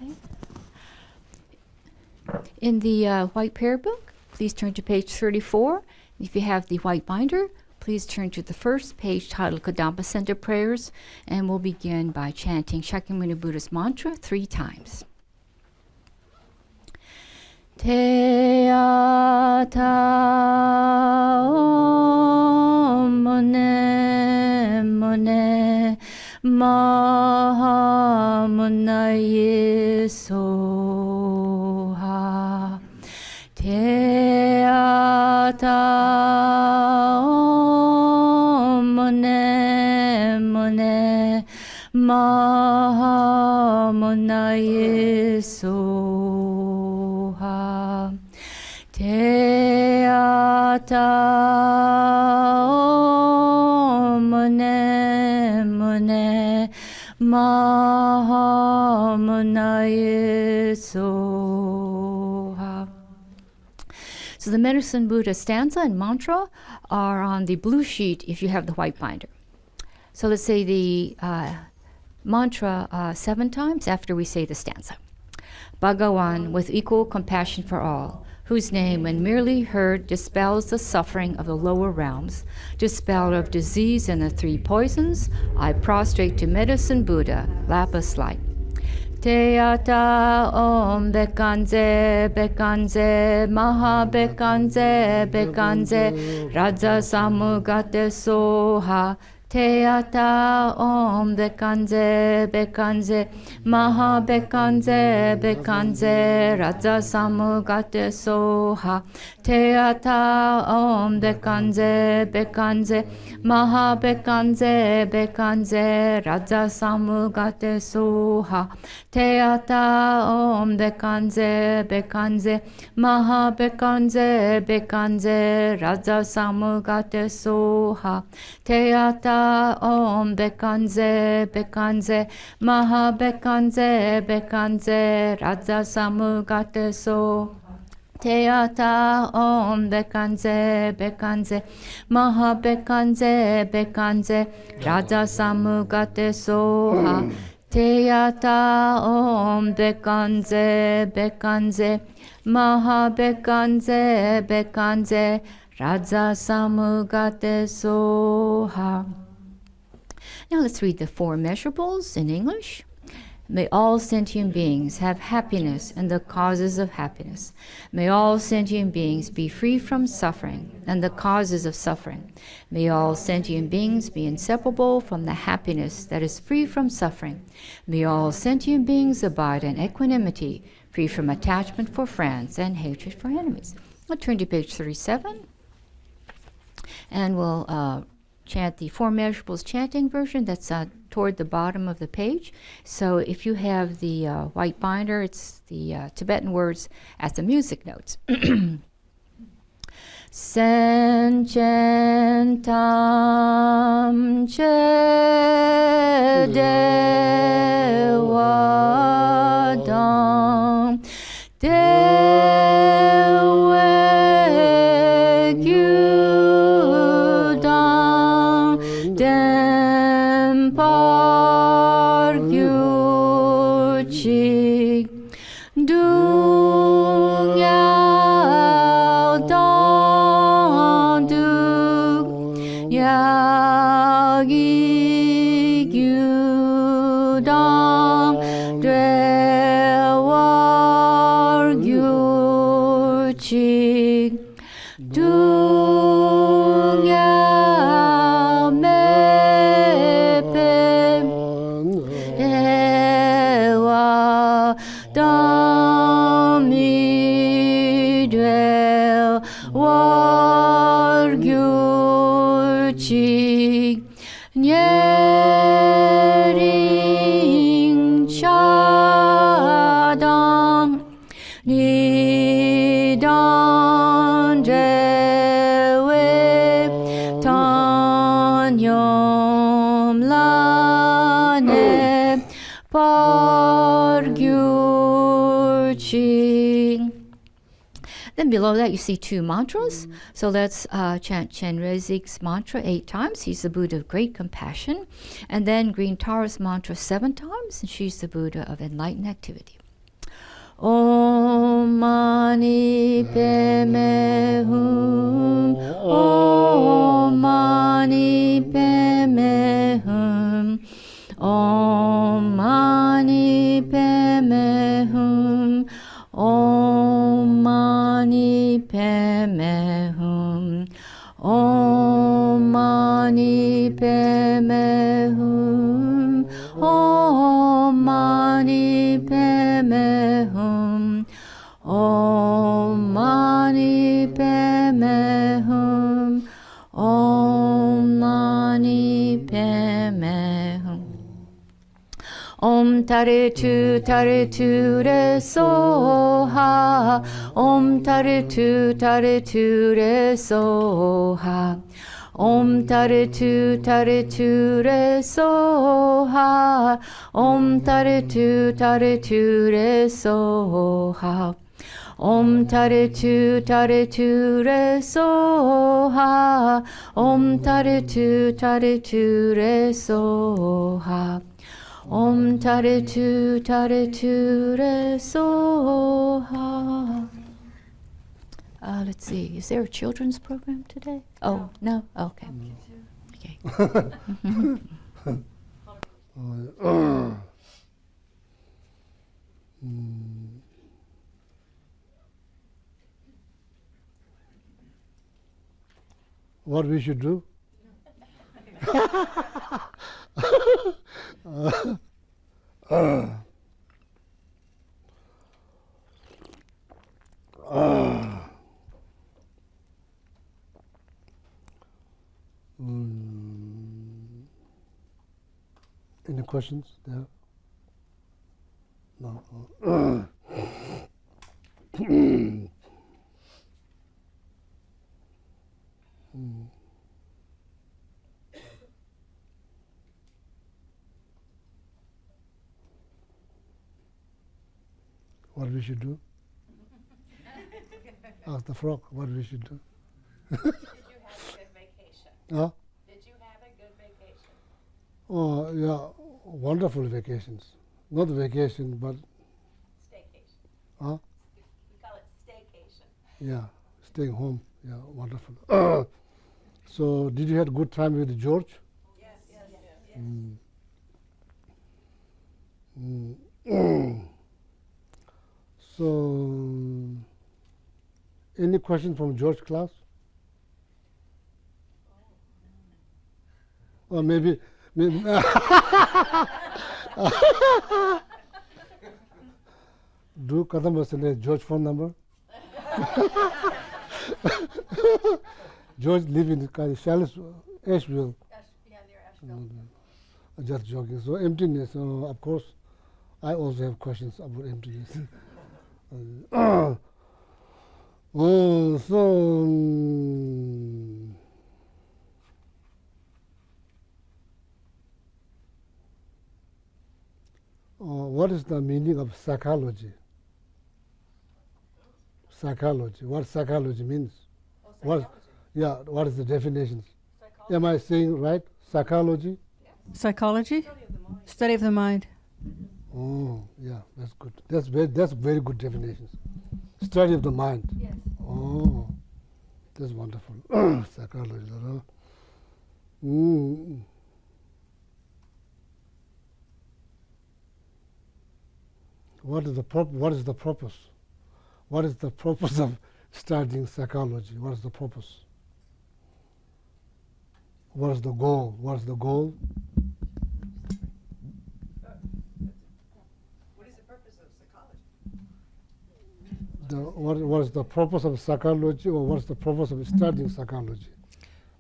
Okay. In the white prayer book, please turn to page 34. If you have the white binder, please turn to the first page titled Kadampa Center Prayers, and we'll begin by chanting Shakyamuni Buddha's mantra 3 times. Te ata om mune mune maha munaye soha. Te ata om mune mune maha munaye soha. Te ata om mune mune maha munaye soha. So the Medicine Buddha stanza and mantra are on the blue sheet if you have the white binder. So let's say the mantra 7 times after we say the stanza. Bhagawan, with equal compassion for all, whose name, when merely heard, dispels the suffering of the lower realms, dispeller of disease and the 3 poisons, I prostrate to Medicine Buddha, lapis light. Te ata om bekanze bekanze maha bekanze bekanze raja samugate soha. Te ata om bekanze bekanze maha bekanze bekanze raja samugate soha. Te ata om bekanze bekanze maha bekanze bekanze raja samugate soha. Te ata om bekanze bekanze maha bekanze bekanze raja samugate soha. Te ata om bekanze bekanze maha bekanze bekanze raja samugate soha. Te ata om bekanze bekanze maha bekanze bekanze raja samugate soha. Te ata om bekanze bekanze maha bekanze bekanze raja samugate soha. Now let's read the 4 measurables in English. May all sentient beings have happiness and the causes of happiness. May all sentient beings be free from suffering and the causes of suffering. May all sentient beings be inseparable from the happiness that is free from suffering. May all sentient beings abide in equanimity, free from attachment for friends and hatred for enemies. I'll turn to page 37, and we'll chant the 4 measurables chanting version that's toward the bottom of the page. So if you have the white binder, it's the Tibetan words as the music notes. Senchen tam che dewa dam dewe gyu dam dem par gyu chi dung yao dong du yao gi gyu dong dwe war gyu chi dung yao me pe dewa dam mi dwe war gyu chi nyering cha dang ni dan dewe tan yom la ne par gyu chi. Then below that you see 2 mantras. So let's chant Chenrezig's mantra 8 times. He's the Buddha of great compassion. And then Green Tara's mantra 7 times. And she's the Buddha of enlightened activity. Om Mani Padme Hum. Om Mani Padme Hum. Om Mani Padme Hum. Om Mani Padme Hum. Om Mani Padme Hum. Om Mani Padme Hum. Om Mani Padme Hum. Om Mani Padme Hum. Om Tare Tu Re Soha. Om Tare Tu Re Soha. Om Tare Tu Re Soha. Om Tare Tu Re Soha. Om Tare Tu Re Soha. Om Tare Tu Re Soha. Om Tare Tu Re Soha. Let's see. Is there a children's program today? Oh, no? Okay. Okay. What we should do? Any questions there? No. What we should do? Ask the frog what we should do. Did you have a good vacation? Huh? Did you have a good vacation? Oh, yeah, wonderful vacations. Not vacation, but Staycation. huh? We call it staycation. Yeah, staying home. Yeah, wonderful. So, did you have a good time with George? Yes, yes, yes. So, any question from George class? Or maybe do Kadampa send a George phone number? George live in Asheville. Yeah, near Asheville. Just joking. So emptiness, of course, I also have questions about emptiness. What is the meaning of psychology? Psychology. What psychology means? Oh, What? psychology. Yeah. What is the definitions? Psychology. Am I saying right? Psychology. Psychology? Study of the mind. Study of the mind. Oh, yeah. That's good. That's very good definitions. Study of the mind. Yes. Oh, that's wonderful. Psychology. What is the purpose? What is the purpose of studying psychology? What is the purpose? What is the goal? What is the goal? What is the purpose of psychology? What is the purpose of psychology, or what is the purpose of studying psychology?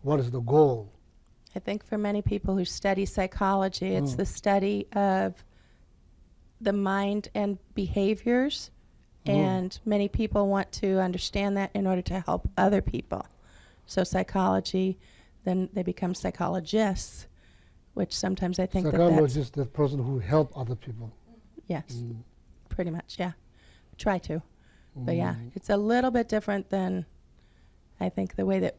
What is the goal? I think for many people who study psychology, it's the study of the mind and behaviors, and many people want to understand that in order to help other people. So psychology, then they become psychologists, which sometimes I think Psychologist is that person who help other people. yes, pretty much, yeah. Try to. But yeah, it's a little bit different than I think the way that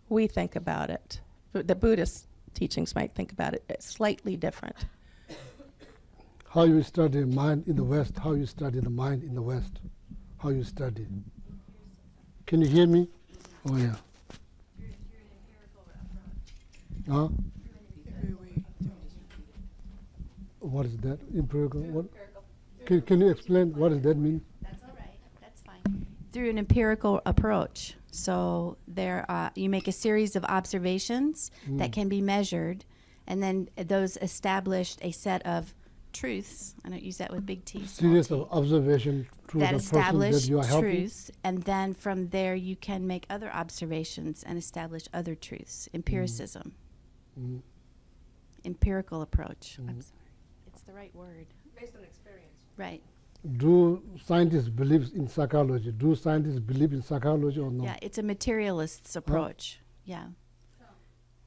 we think about it. The Buddhist teachings might think about it. It's slightly different. how you study mind in the West, how you study the mind in the West, how you study. Can you hear me? Oh yeah. Huh? What is that? Empirical? What? Can you explain what does that mean? That's all right. That's fine. Through an empirical approach. So there, you make a series of observations that can be measured, and then those established a set of truths. I don't use that with big T. small Series t, of observation to that the person establish that you are helping. truths, and then from there you can make other observations and establish other truths. Empiricism. Mm. Empirical approach. I'm sorry. It's the right word. Based on experience. Right. Do scientists believe in psychology? Do scientists believe in psychology or not? Yeah, it's a materialist's approach. Yeah.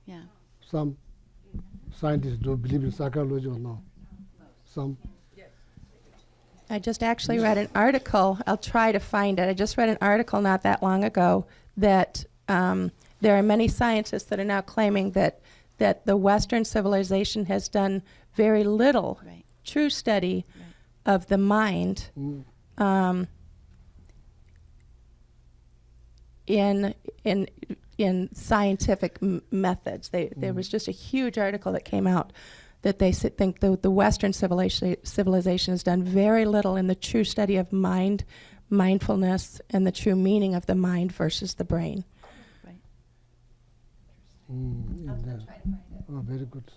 Yeah. Some scientists do believe in psychology or not? Some. I just actually read an article. I'll try to find it. I just read an article not that long ago that there are many scientists that are now claiming that the Western civilization has done very little Right. true study Right. of the mind in scientific methods. There was just a huge article that came out that they think the Western civilization has done very little in the true study of mind, mindfulness, and the true meaning of the mind versus the brain. Right. Oh, very good.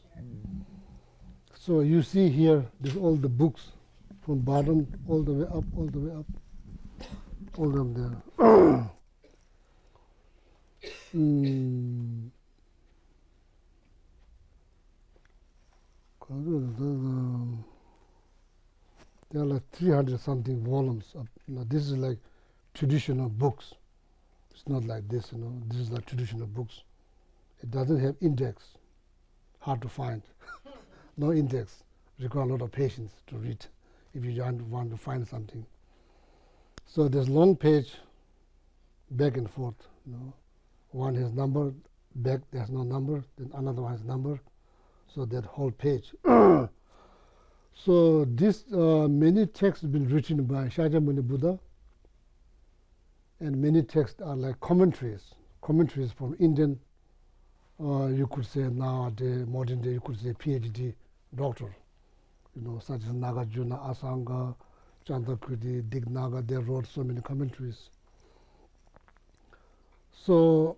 So you see here, there's all the books from bottom all the way up, all the way up, all of them there. There are like 300 something volumes. This is like traditional books. It's not like this, This is like traditional books. It doesn't have index. Hard to find. No index. Require a lot of patience to read if you want to find something. So there's long page, back and forth. One has number, back there's no number, then another one has number. So that whole page. So this many texts have been written by Shakyamuni Buddha, and many texts are like commentaries from Indian. You could say nowadays, modern day, you could say PhD doctor, such as Nagarjuna, Asanga, Chandrakirti, Dignaga. They wrote so many commentaries. So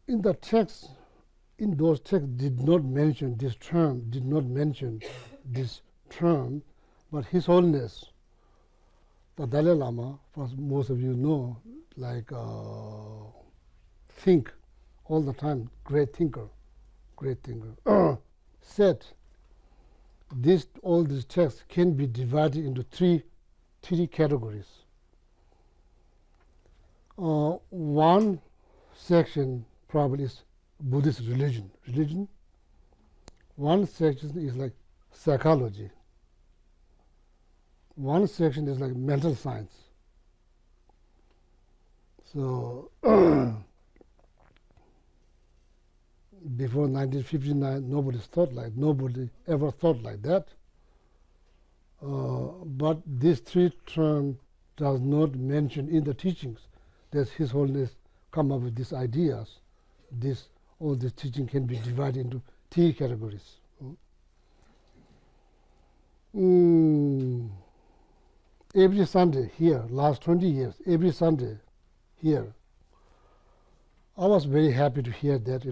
in the text, in those texts did not mention this term, but His Holiness, the Dalai Lama, as most of you know, like think all the time, great thinker, said all these texts can be divided into three categories. One section probably is Buddhist religion. One section is like psychology. One section is like mental science. So before 1959, nobody ever thought like that. But these three terms does not mention in the teachings that His Holiness come up with these ideas. All this teaching can be divided into three categories. Every Sunday here, last 20 years, every Sunday here, I was very happy to hear that,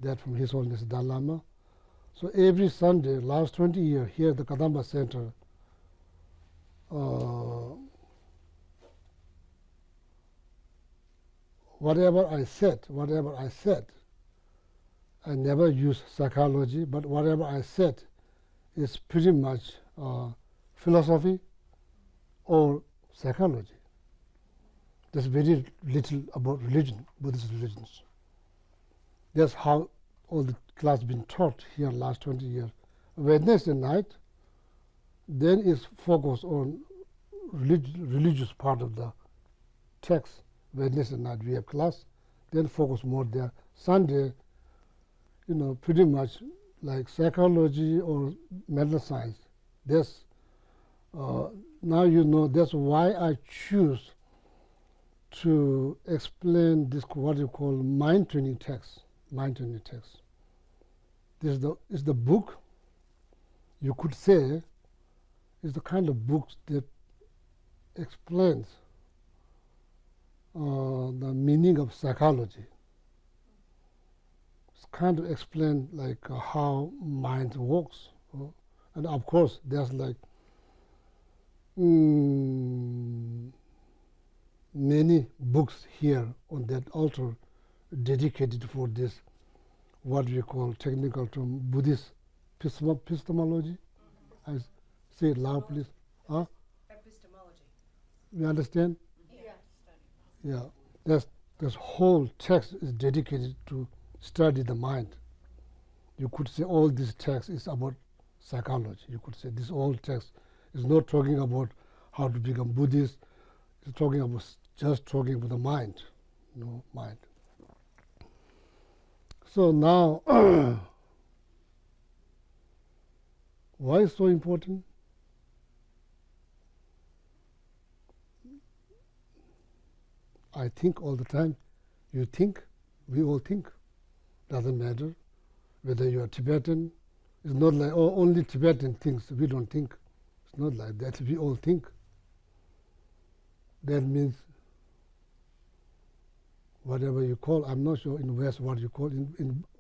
that from His Holiness Dalai Lama. So every Sunday, last 20 years, here at the Kadampa Center, whatever I said, I never use psychology, but whatever I said is pretty much philosophy or psychology. There's very little about religion, Buddhist religions. That's how all the class been taught here last 20 years. Wednesday night, then is focused on religious part of the text. Wednesday night we have class, then focus more there. Sunday, pretty much like psychology or mental science. That's now you know. That's why I choose to explain this what you call mind training text. Mind training text. This is the book. You could say is the kind of books that explains the meaning of psychology. It's kind of explain like how mind works, and of course there's like many books here on that altar dedicated for this, what we call technical term Buddhist epistemology. I say it loud, please. Huh? Epistemology. You understand? Yes. Yeah. This whole text is dedicated to study the mind. You could say all this text is about psychology. You could say this whole text is not talking about how to become Buddhist. It's talking about just talking about the mind, mind. So now, why is so important? I think all the time. You think, we all think. Doesn't matter whether you are Tibetan. It's not like only Tibetan thinks. We don't think. It's not like that. We all think. That means whatever you call, I'm not sure in the West what you call,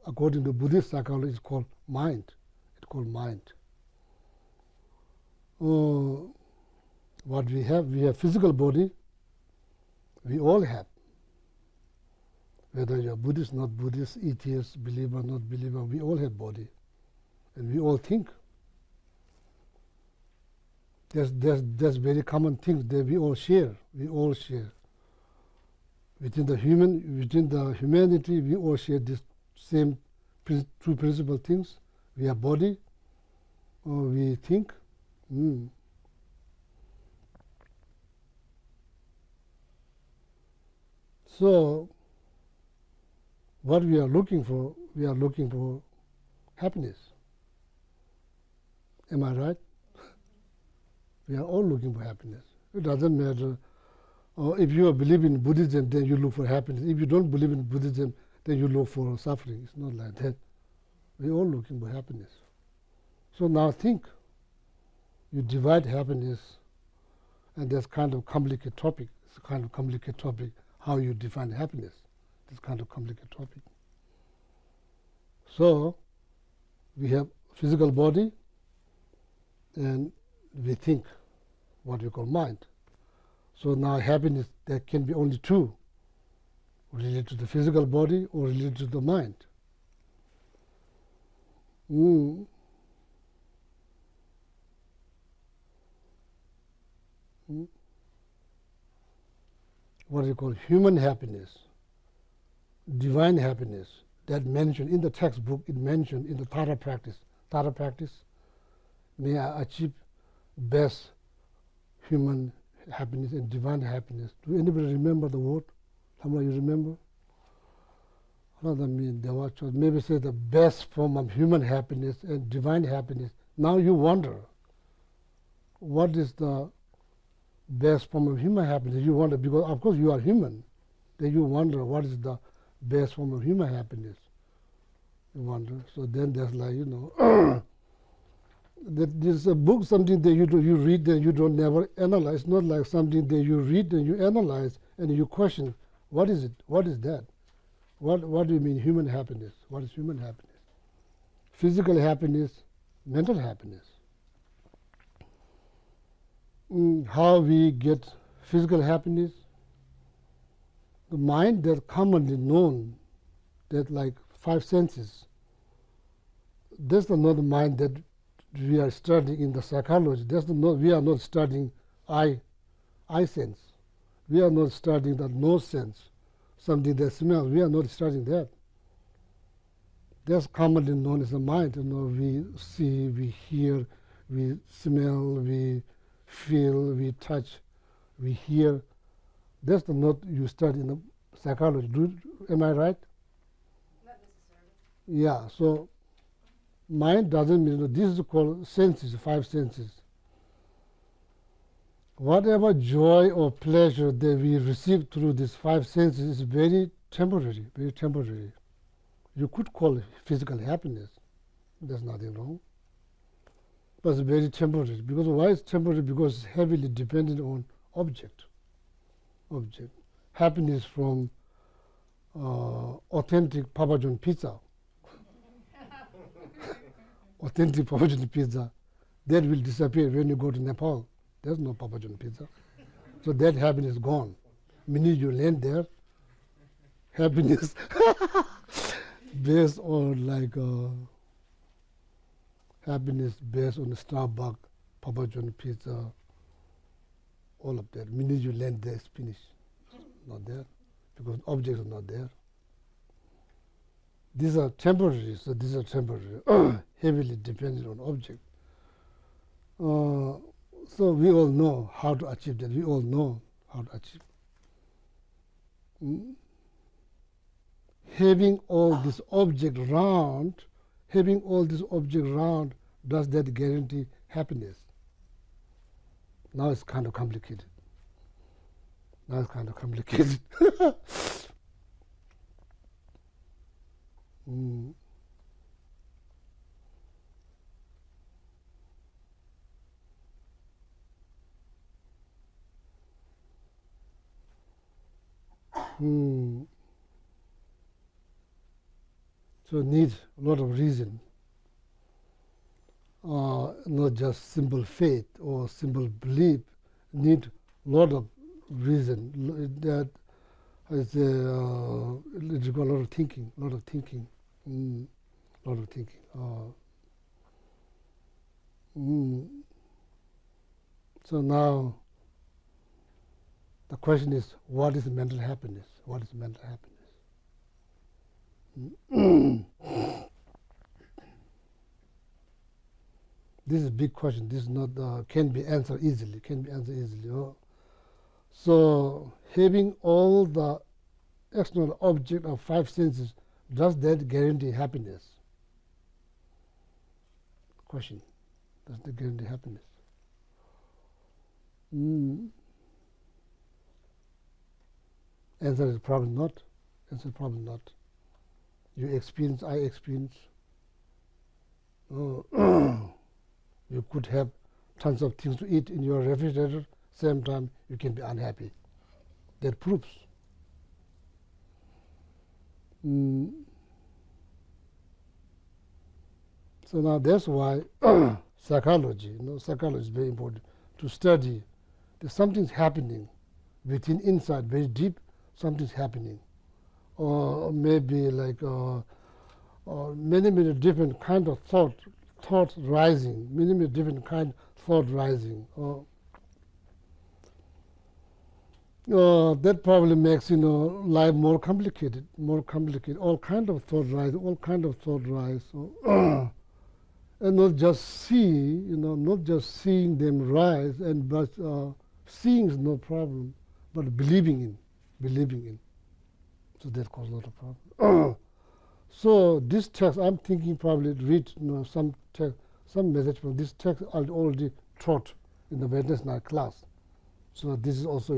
according to Buddhist psychology, it's called mind. It's called mind. What we have physical body. We all have. Whether you're Buddhist, not Buddhist, atheist, believer, not believer, we all have body. And we all think. There's very common things that we all share. We all share. Within the humanity, we all share this same two principal things. We have body, or we think. So, what we are looking for happiness. Am I right? We are all looking for happiness. It doesn't matter. If you believe in Buddhism, then you look for happiness. If you don't believe in Buddhism, then you look for suffering. It's not like that. We're all looking for happiness. So now think. You divide happiness, and that's kind of complicated topic. It's a kind of complicated topic. How you define happiness. This kind of complicated topic. So we have physical body, and we think, what we call mind. So now happiness, there can be only two, related to the physical body or related to the mind. What we call human happiness, divine happiness, that mentioned in the textbook, it mentioned in the Tara practice. Tara practice, may I achieve best human happiness and divine happiness. Do anybody remember the word? Somebody you remember? Maybe say the best form of human happiness and divine happiness. Now you wonder, what is the best form of human happiness? You wonder, because of course you are human. Then you wonder, what is the best form of human happiness? You wonder. So then there's like, that there's a book, something that you read and you don't never analyze. It's not like something that you read and you analyze and you question, what is it? What is that? What do you mean human happiness? What is human happiness? Physical happiness, mental happiness. How we get physical happiness? The mind that's commonly known, that like five senses, that's not the mind that we are studying in the psychology. We are not studying eye sense. We are not studying the nose sense, something that smells. We are not studying that. That's commonly known as the mind. We see, we hear, we smell, we feel, we touch, we hear. That's not you study in the psychology. Am I right? Not necessarily. Yeah. So mind doesn't mean, this is called senses, 5 senses. Whatever joy or pleasure that we receive through these 5 senses is very temporary, very temporary. You could call it physical happiness. There's nothing wrong. But it's very temporary. Because why it's temporary? Because it's heavily dependent on object. Happiness from authentic Papa John pizza. Authentic Papa John pizza. That will disappear when you go to Nepal. There's no Papa John pizza. So that happiness is gone. Minute you land there, happiness based on like happiness based on Starbucks, Papa John pizza, all of that. Minute you land there, it's finished. Not there, because objects are not there. These are temporary, so these are temporary, heavily dependent on object. So we all know how to achieve that. We all know how to achieve. Having all this object round, does that guarantee happiness? Now it's kind of complicated. So need a lot of reason, not just simple faith or simple belief. Need a lot of reason. That is, it requires a lot of thinking. So now the question is, what is mental happiness? This is a big question. This is not can be answered easily. So having all the external object of 5 senses, does that guarantee happiness? Question. Does that guarantee happiness? Answer is probably not. You experience, I experience. You could have tons of things to eat in your refrigerator, same time you can be unhappy. That proves. So now that's why psychology, psychology is very important to study. There's something's happening within, inside, very deep, something's happening. Or maybe like many different kind of thought rising, many different kind of thought rising. That probably makes life more complicated. All kind of thought rise. And not just seeing them rise, but seeing is no problem, but believing in. So that causes a lot of problems. So this text, I'm thinking probably read some message from this text I already taught in the Wednesday night class. So this is also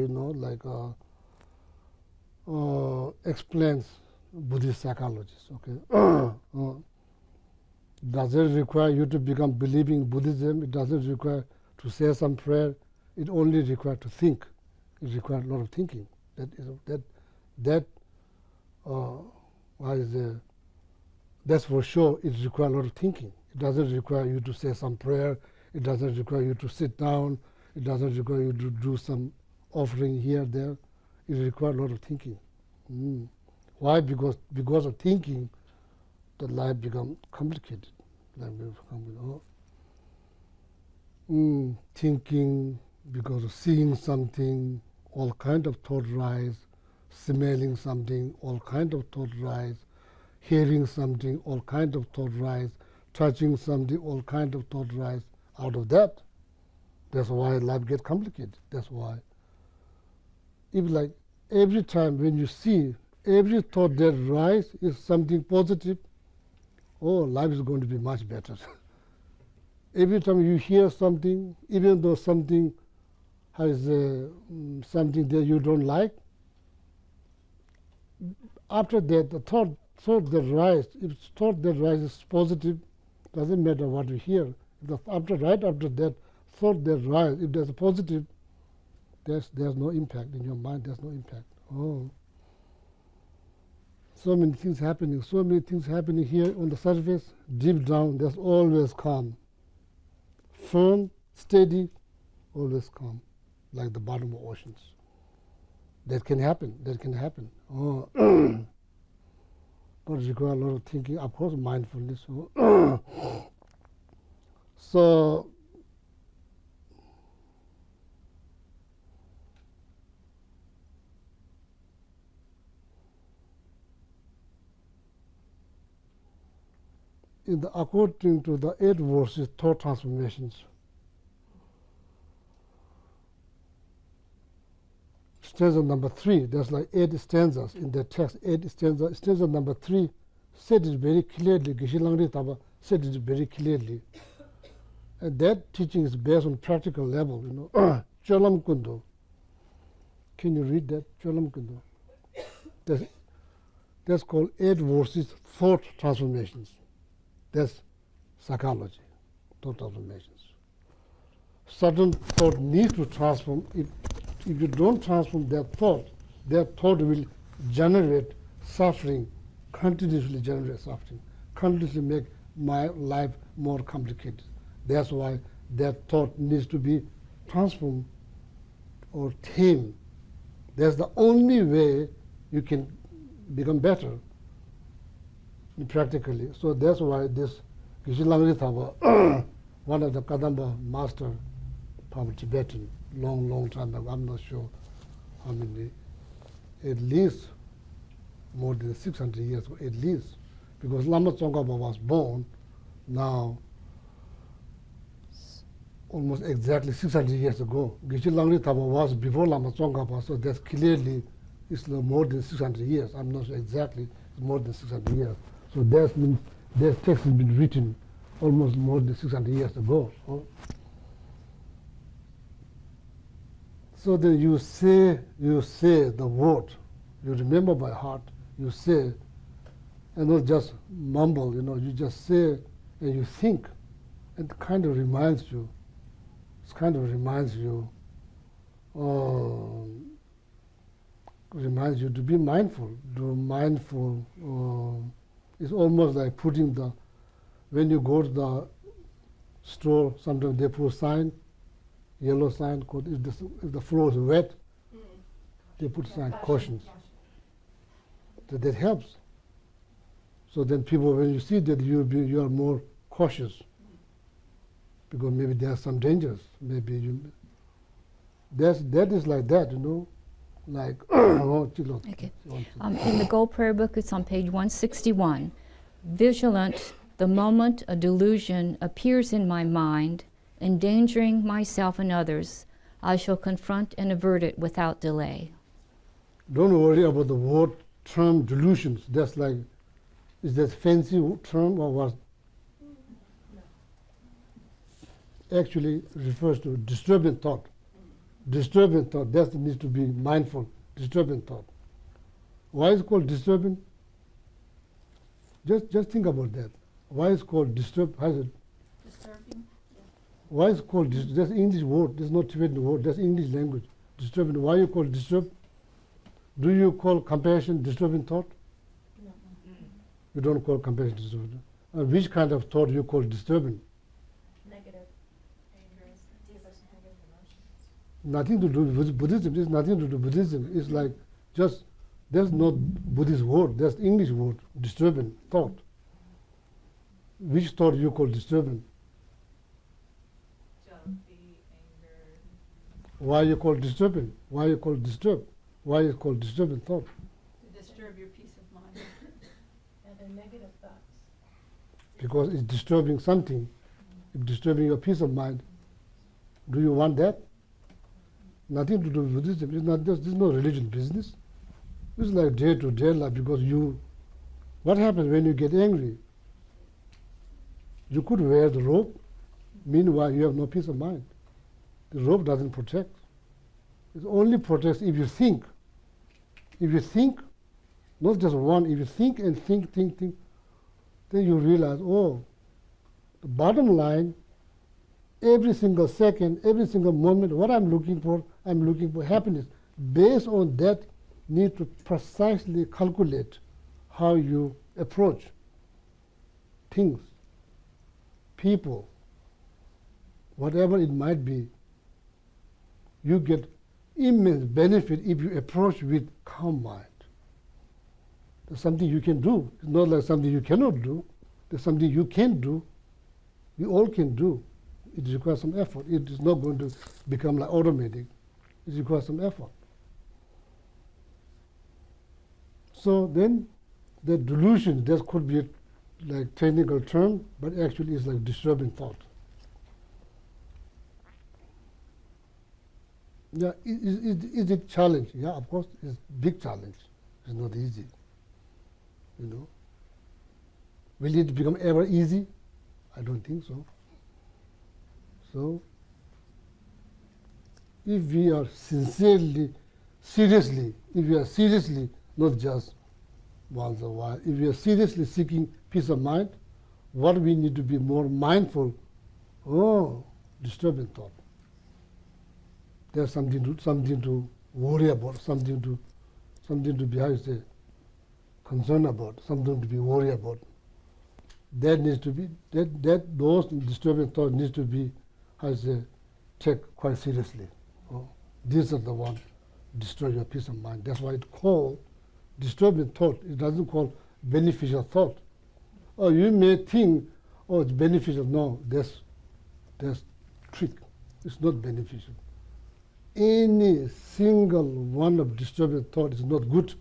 explains Buddhist psychology. Okay. Doesn't require you to become believing in Buddhism. It doesn't require to say some prayer. It only requires to think. It requires a lot of thinking. That's for sure. It requires a lot of thinking. It doesn't require you to say some prayer. It doesn't require you to sit down. It doesn't require you to do some offering here, there. It requires a lot of thinking. Why? Because of thinking, the life becomes complicated. Thinking, because of seeing something, all kind of thought rise. Smelling something, all kind of thought rise. Hearing something, all kind of thought rise. Touching something, all kind of thought rise. Out of that, that's why life gets complicated. That's why. If like every time when you see, every thought that rise is something positive oh, life is going to be much better. Every time you hear something, even though something has something that you don't like, after that, the thought that rises, if thought that rises positive, doesn't matter what you hear. Right after that, thought that rises, if there's a positive, there's no impact in your mind. There's no impact. Oh, so many things happening. So many things happening here on the surface. Deep down, there's always calm. Firm, steady, always calm, like the bottom of oceans. That can happen. That can happen. Oh, but require a lot of thinking. Of course, mindfulness. So. According to the 8 verses, thought transformations, stanza number 3, there's like 8 stanzas in the text, 8 stanzas. Stanza number 3 said it very clearly, Geshe Taba said it very clearly. And that teaching is based on practical level, Cholam Kundo. Can you read that? Cholam Kundo. That's called 8 verses, thought transformations. That's psychology, thought transformations. Certain thought needs to transform. If you don't transform that thought will generate suffering, continuously generate suffering, continuously make my life more complicated. That's why that thought needs to be transformed or tamed. That's the only way you can become better practically. So that's why this Geshe Taba, one of the Kadampa master, probably Tibetan, long time ago, I'm not sure how many, at least more than 600 years ago, at least, because Lama Tsongkhapa was born now almost exactly 600 years ago. Geshe Taba was before Lama Tsongkhapa, so that's clearly it's more than 600 years. I'm not sure exactly, it's more than 600 years. So that text has been written almost more than 600 years ago. So then you say the word, you remember by heart, you say, and not just mumble, you just say and you think, and it kind of reminds you, to be mindful. It's almost like putting when you go to the store, sometimes they put a sign, yellow sign, if the floor is wet, they put sign, cautions. That helps. So then people, when you see that, you are more cautious, because maybe there are some dangers. Maybe that is like that, like. Okay. In the Gold Prayer Book, it's on page 161. Vigilant, the moment a delusion appears in my mind, endangering myself and others, I shall confront and avert it without delay. Don't worry about the word term delusions. That's like, is that fancy term or what? Actually refers to disturbing thought. Disturbing thought, that needs to be mindful. Disturbing thought. Why is it called disturbing? Just think about that. Why is it called disturb? How is it? Disturbing? Why is it called disturb? That's English word. That's not Tibetan word. That's English language. Disturbing. Why you call disturb? Do you call compassion disturbing thought? No. You don't call compassion disturbing. Which kind of thought you call disturbing? Negative. Anger is deepest negative emotions. Nothing to do with Buddhism. It's nothing to do with Buddhism. It's like just, there's no Buddhist word. There's English word, disturbing thought. Which thought you call disturbing? Jealousy, anger. Why you call disturbing? Why you call disturb? Why you call disturbing thought? To disturb your peace of mind. And the negative thoughts. Because it's disturbing something. It's disturbing your peace of mind. Do you want that? Nothing to do with Buddhism. It's not just, there's no religion business. It's like day to day life, because what happens when you get angry? You could wear the robe, meanwhile you have no peace of mind. The robe doesn't protect. It only protects if you think. If you think, not just one, if you think and think, then you realize, oh, the bottom line, every single second, every single moment, what I'm looking for happiness. Based on that, need to precisely calculate how you approach things, people, whatever it might be. You get immense benefit if you approach with calm mind. There's something you can do. It's not like something you cannot do. There's something you can do. We all can do. It requires some effort. It is not going to become like automatic. It requires some effort. So then, the delusion, that could be a like technical term, but actually it's like disturbing thought. Yeah, is it challenge? Yeah, of course, it's a big challenge. It's not easy. You know. Will it become ever easy? I don't think so. So, if we are seriously, not just once in a while, if we are seriously seeking peace of mind, what we need to be more mindful, disturbing thought. There's something to worry about, something to be, how you say, concerned about, something to be worried about. That needs to be, those disturbing thoughts needs to be, how you say, checked quite seriously. These are the ones destroy your peace of mind. That's why it's called disturbing thought. It doesn't call beneficial thought. Oh, you may think, oh, it's beneficial. No, that's trick. It's not beneficial. Any single one of disturbing thought is not good.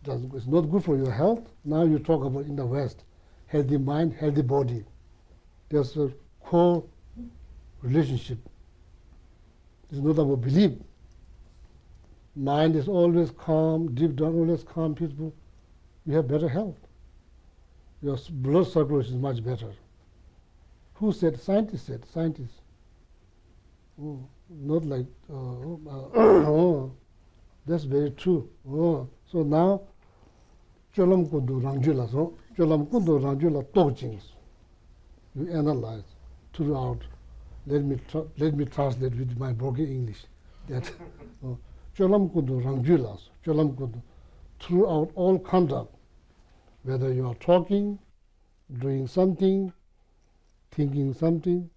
It's not good for your health. Now you talk about in the West, healthy mind, healthy body. There's a core relationship. It's not about belief. Mind is always calm, deep down always calm, peaceful. You have better health. Your blood circulation is much better. Who said? Scientists said. Scientists. Oh, not like, that's very true. So now, cholam kundu rangjula so, cholam kundu rangjula tochings. You analyze throughout. Let me translate with my broken English. That cholam kundu rangjulas, cholam kundu, throughout all conduct, whether you are talking, doing something, thinking something,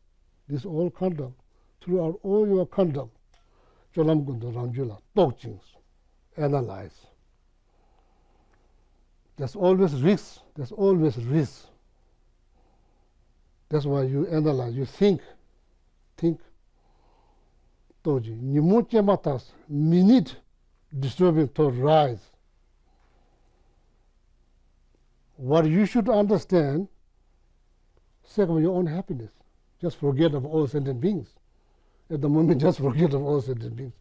this all conduct, throughout all your conduct, cholam kundu rangjula, tochings, analyze. There's always risk. There's always risk. That's why you analyze, you think. Toji, nimuche matas, minute disturbing thought rise. What you should understand, sake of your own happiness. Just forget of all sentient beings. At the moment, just forget of all sentient beings.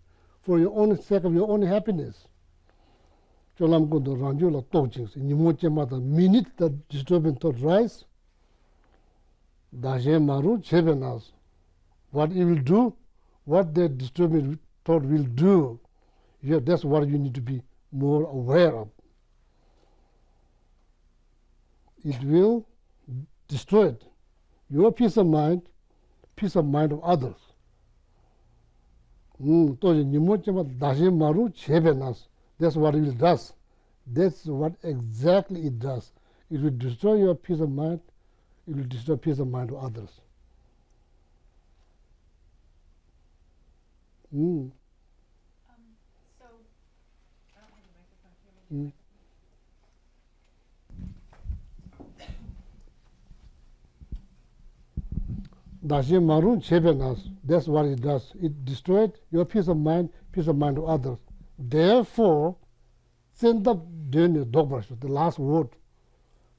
For your own sake of your own happiness. Cholam kundu ranjula tojings, nimuche matas, minute that disturbing thought rise. Daje maru chebenas. What it will do, what the disturbing thought will do, that's what you need to be more aware of. It will destroy your peace of mind of others. That's what it does. That's what exactly it does. It will destroy your peace of mind. It will destroy peace of mind of others. So, I don't have a microphone here. Dashi Marun Chebenas, that's what it does. It destroyed your peace of mind of others. Therefore, send up the last word,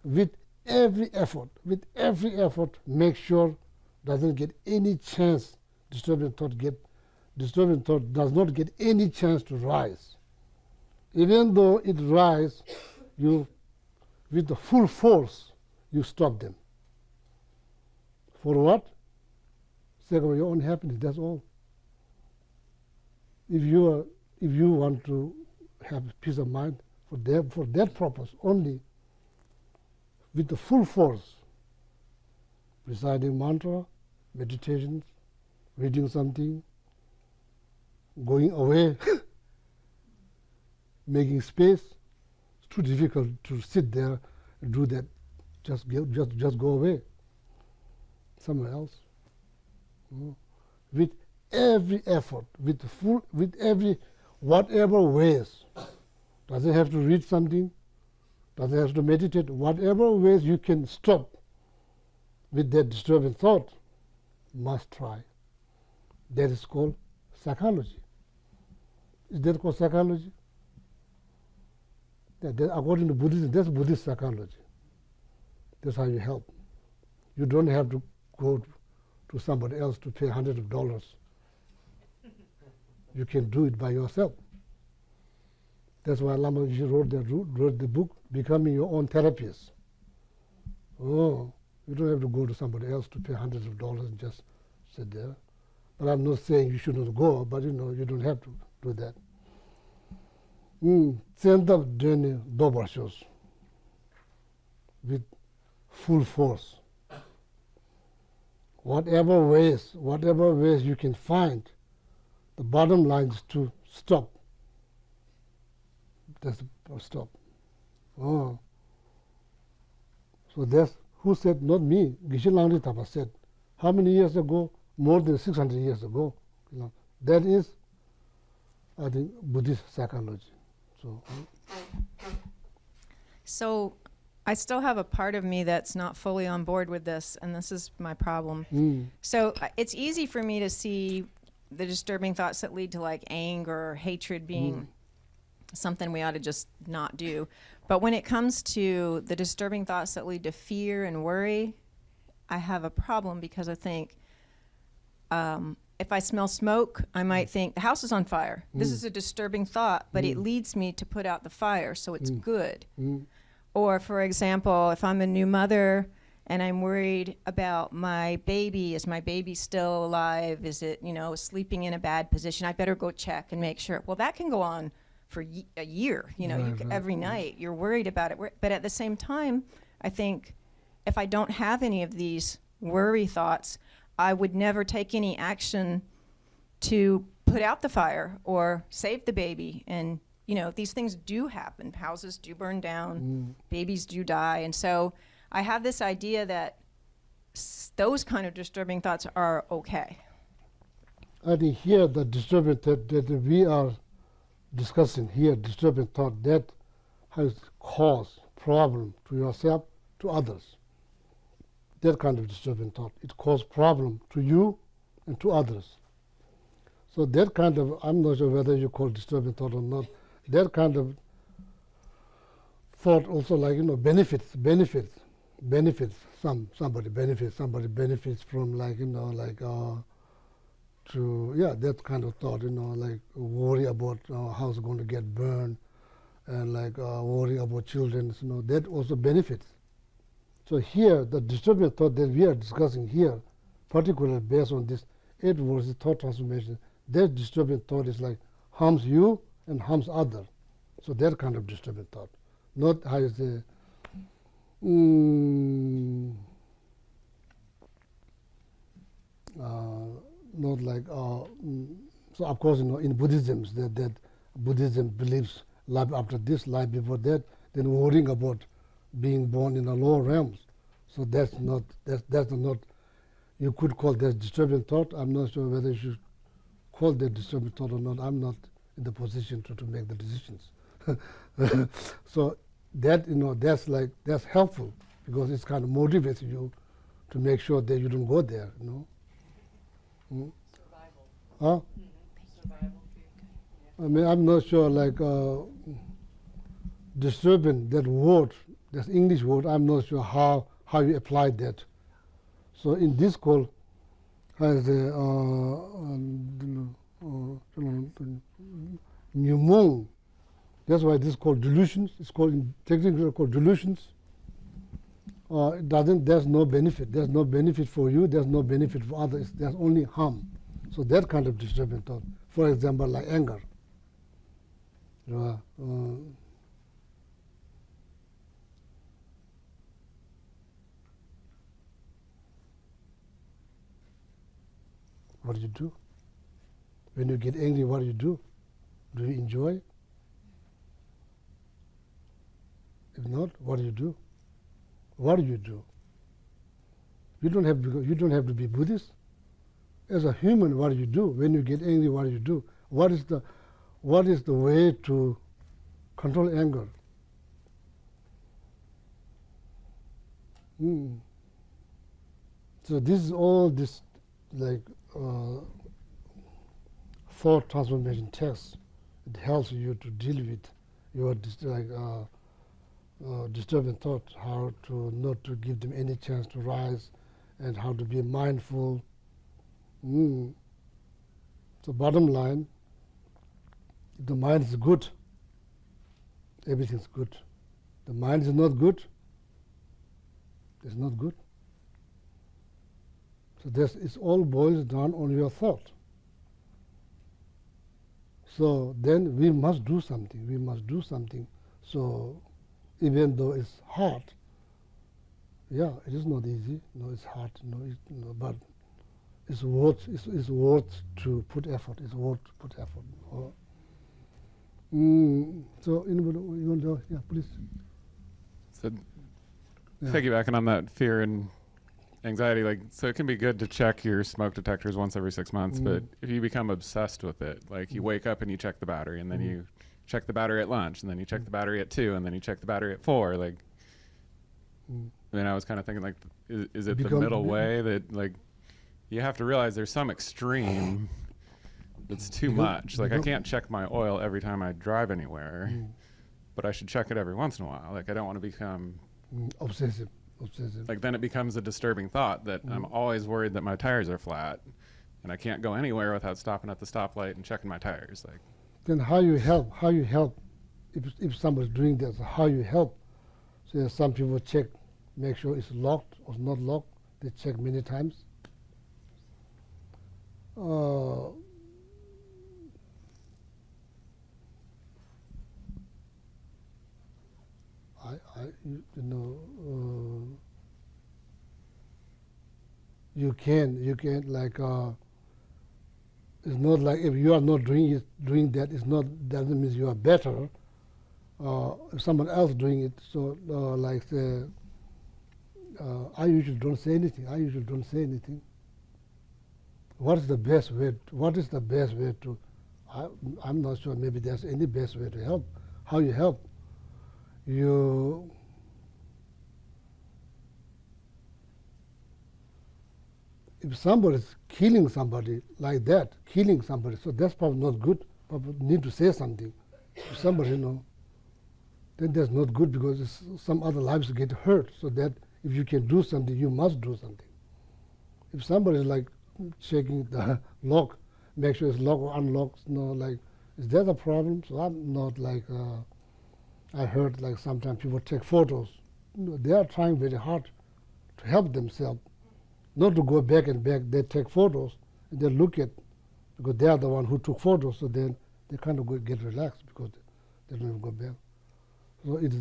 with every effort, make sure doesn't get any chance, disturbing thought does not get any chance to rise. Even though it rises, you, with the full force, you stop them. For what? Sake of your own happiness, that's all. If you want to have peace of mind for that purpose only, with the full force, reciting mantra, meditations, reading something, going away, making space, it's too difficult to sit there and do that. Just go away somewhere else. With every effort, with every whatever ways. Does it have to read something? Does it have to meditate? Whatever ways you can stop with that disturbing thought, must try. That is called psychology. Is that called psychology? Yeah, according to Buddhism, that's Buddhist psychology. That's how you help. You don't have to go to somebody else to pay hundreds of dollars. You can do it by yourself. That's why Lama wrote the book, Becoming Your Own Therapist. Oh, you don't have to go to somebody else to pay hundreds of dollars and just sit there. But I'm not saying you shouldn't go, but you don't have to do that. Stand up doing dobar shows with full force. Whatever ways you can find, the bottom line is to stop. That's stop. Oh. So that's who said, not me. Geshe Tapa said, how many years ago? More than 600 years ago. That is, I think, Buddhist psychology. So I still have a part of me that's not fully on board with this, and this is my problem. So it's easy for me to see the disturbing thoughts that lead to like anger or hatred being something we ought to just not do. But when it comes to the disturbing thoughts that lead to fear and worry, I have a problem because I think if I smell smoke, I might think the house is on fire. This is a disturbing thought, but it leads me to put out the fire, so it's good. Or for example, if I'm a new mother and I'm worried about my baby, is my baby still alive? Is it, sleeping in a bad position? I better go check and make sure. Well, that can go on for a year, every night you're worried about it. But at the same time, I think if I don't have any of these worry thoughts, I would never take any action to put out the fire or save the baby. And, these things do happen. Houses do burn down, babies do die. And so I have this idea that those kind of disturbing thoughts are okay. I think here the disturbing thought that we are discussing here, disturbing thought, that has caused problem to yourself, to others. That kind of disturbing thought, it caused problem to you and to others. So that kind of, I'm not sure whether you call disturbing thought or not, that kind of thought also like, benefits. Somebody benefits from that kind of thought, like worry about how it's going to get burned and worry about children, that also benefits. So here, the disturbing thought that we are discussing here, particularly based on this 8 verses thought transformation, that disturbing thought is like harms you and harms others. So that kind of disturbing thought. Not how you say, not like, so of course, in Buddhism, that Buddhism believes life after this, life before that, then worrying about being born in the lower realms. So that's not, you could call that disturbing thought. I'm not sure whether you should call that disturbing thought or not. I'm not in the position to make the decisions. So that, that's helpful because it's kind of motivates you to make sure that you don't go there, Survival. Huh? Survival. I mean, I'm not sure, disturbing, that word, that English word, I'm not sure how you apply that. So in this call, has new moon. That's why this is called delusions. It's called, technically called delusions. it doesn't. There's no benefit. There's no benefit for you. There's no benefit for others. There's only harm. So that kind of disturbing thought. For example, like anger. What do you do? When you get angry, what do you do? Do you enjoy it? If not, what do you do? What do you do? You don't have to be Buddhist. As a human, what do you do? When you get angry, what do you do? What is the way to control anger? So this is all this like thought transformation text. It helps you to deal with your disturbing thought, how to not to give them any chance to rise, and how to be mindful. So bottom line, if the mind is good, everything's good. The mind is not good, it's not good. So this is all boils down on your thought. So then we must do something. We must do something. So even though it's hard, yeah, it is not easy. No, it's hard. But it's worth to put effort. It's worth to put effort. So anybody you want to? Yeah, please. So piggybacking on that fear and anxiety, like, so it can be good to check your smoke detectors once every 6 months, but if you become obsessed with it, like you wake up and you check the battery, and then you check the battery at lunch, and then you check the battery at 2, and then you check the battery at 4, like, I mean, I was kind of thinking, like, is it the middle way that, like, you have to realize there's some extreme that's too much. Like, I can't check my oil every time I drive anywhere, but I should check it every once in a while. Like, I don't want to become obsessive. Like, then it becomes a disturbing thought that I'm always worried that my tires are flat, and I can't go anywhere without stopping at the stoplight and checking my tires. Like, then how you help? If somebody's doing this, how you help? So some people check, make sure it's locked or not locked. They check many times. You can like it's not like if you are not doing that, it's not doesn't mean you are better. If someone else doing it, so like I usually don't say anything. What is the best way? To? I'm not sure. Maybe there's any best way to help. How you help? If somebody is killing somebody like that, so that's probably not good. Probably need to say something. If somebody, then that's not good, because some other lives get hurt. So that if you can do something, you must do something. If somebody is like checking the lock, make sure it's locked or unlocked, like, is that a problem? So I'm not like, I heard like sometimes people take photos. They are trying very hard to help themselves. Not to go back and back, they take photos and they look at, because they are the one who took photos, so then they kind of get relaxed because they don't even go back. So it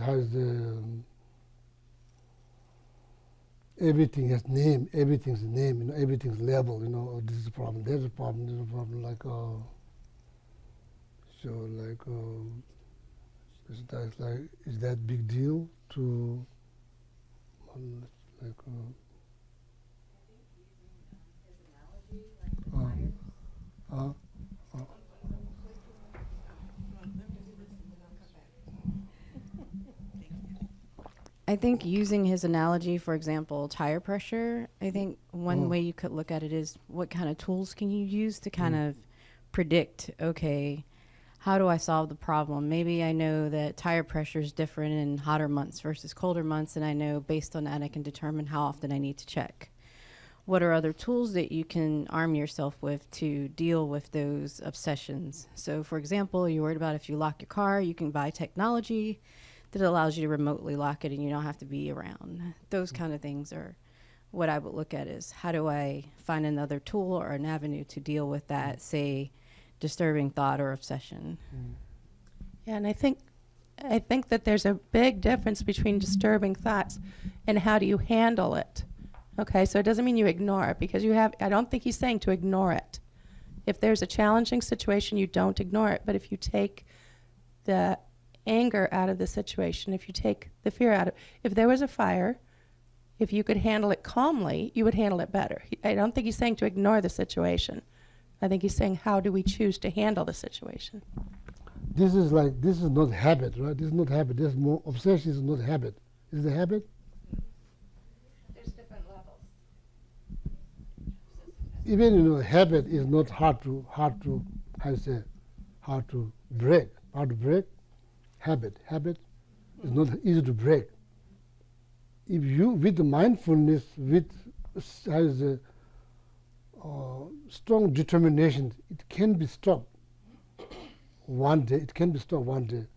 has everything has name, everything's name, everything's label, oh, this is a problem, there's a problem, like, so like, is that big deal to, like, I think using his analogy, for example, tire pressure, I think one way you could look at it is what kind of tools can you use to kind of predict, okay, how do I solve the problem? Maybe I know that tire pressure is different in hotter months versus colder months, and I know based on that I can determine how often I need to check. What are other tools that you can arm yourself with to deal with those obsessions? So, for example, you're worried about if you lock your car, you can buy technology that allows you to remotely lock it and you don't have to be around. Those kind of things are what I would look at is how do I find another tool or an avenue to deal with that, say, disturbing thought or obsession. Yeah, and I think that there's a big difference between disturbing thoughts and how do you handle it. Okay, so it doesn't mean you ignore it, because I don't think he's saying to ignore it. If there's a challenging situation, you don't ignore it. But if you take the anger out of the situation, if you take the fear out of it, if there was a fire, if you could handle it calmly, you would handle it better. I don't think he's saying to ignore the situation. I think he's saying, how do we choose to handle the situation? This is not habit, right? This is not habit. There's more obsession is not habit. Is it a habit? There's different levels. Even habit is not hard to break. How to break? Habit is not easy to break. If you with the mindfulness, with strong determination, it can be stopped one day. It can be stopped one day.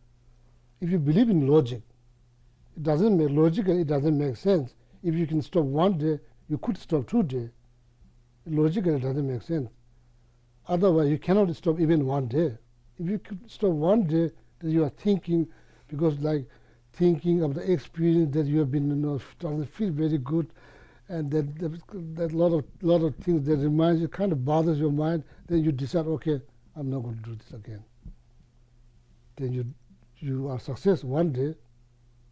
If you believe in logic, it doesn't make sense. If you can stop one day, you could stop 2 days. Logically, it doesn't make sense. Otherwise, you cannot stop even 1 day. If you could stop 1 day, then you are thinking, because thinking of the experience that you have been, doesn't feel very good, and that lot of things that reminds you, kind of bothers your mind. Then you decide, okay, I'm not going to do this again. Then you are success 1 day,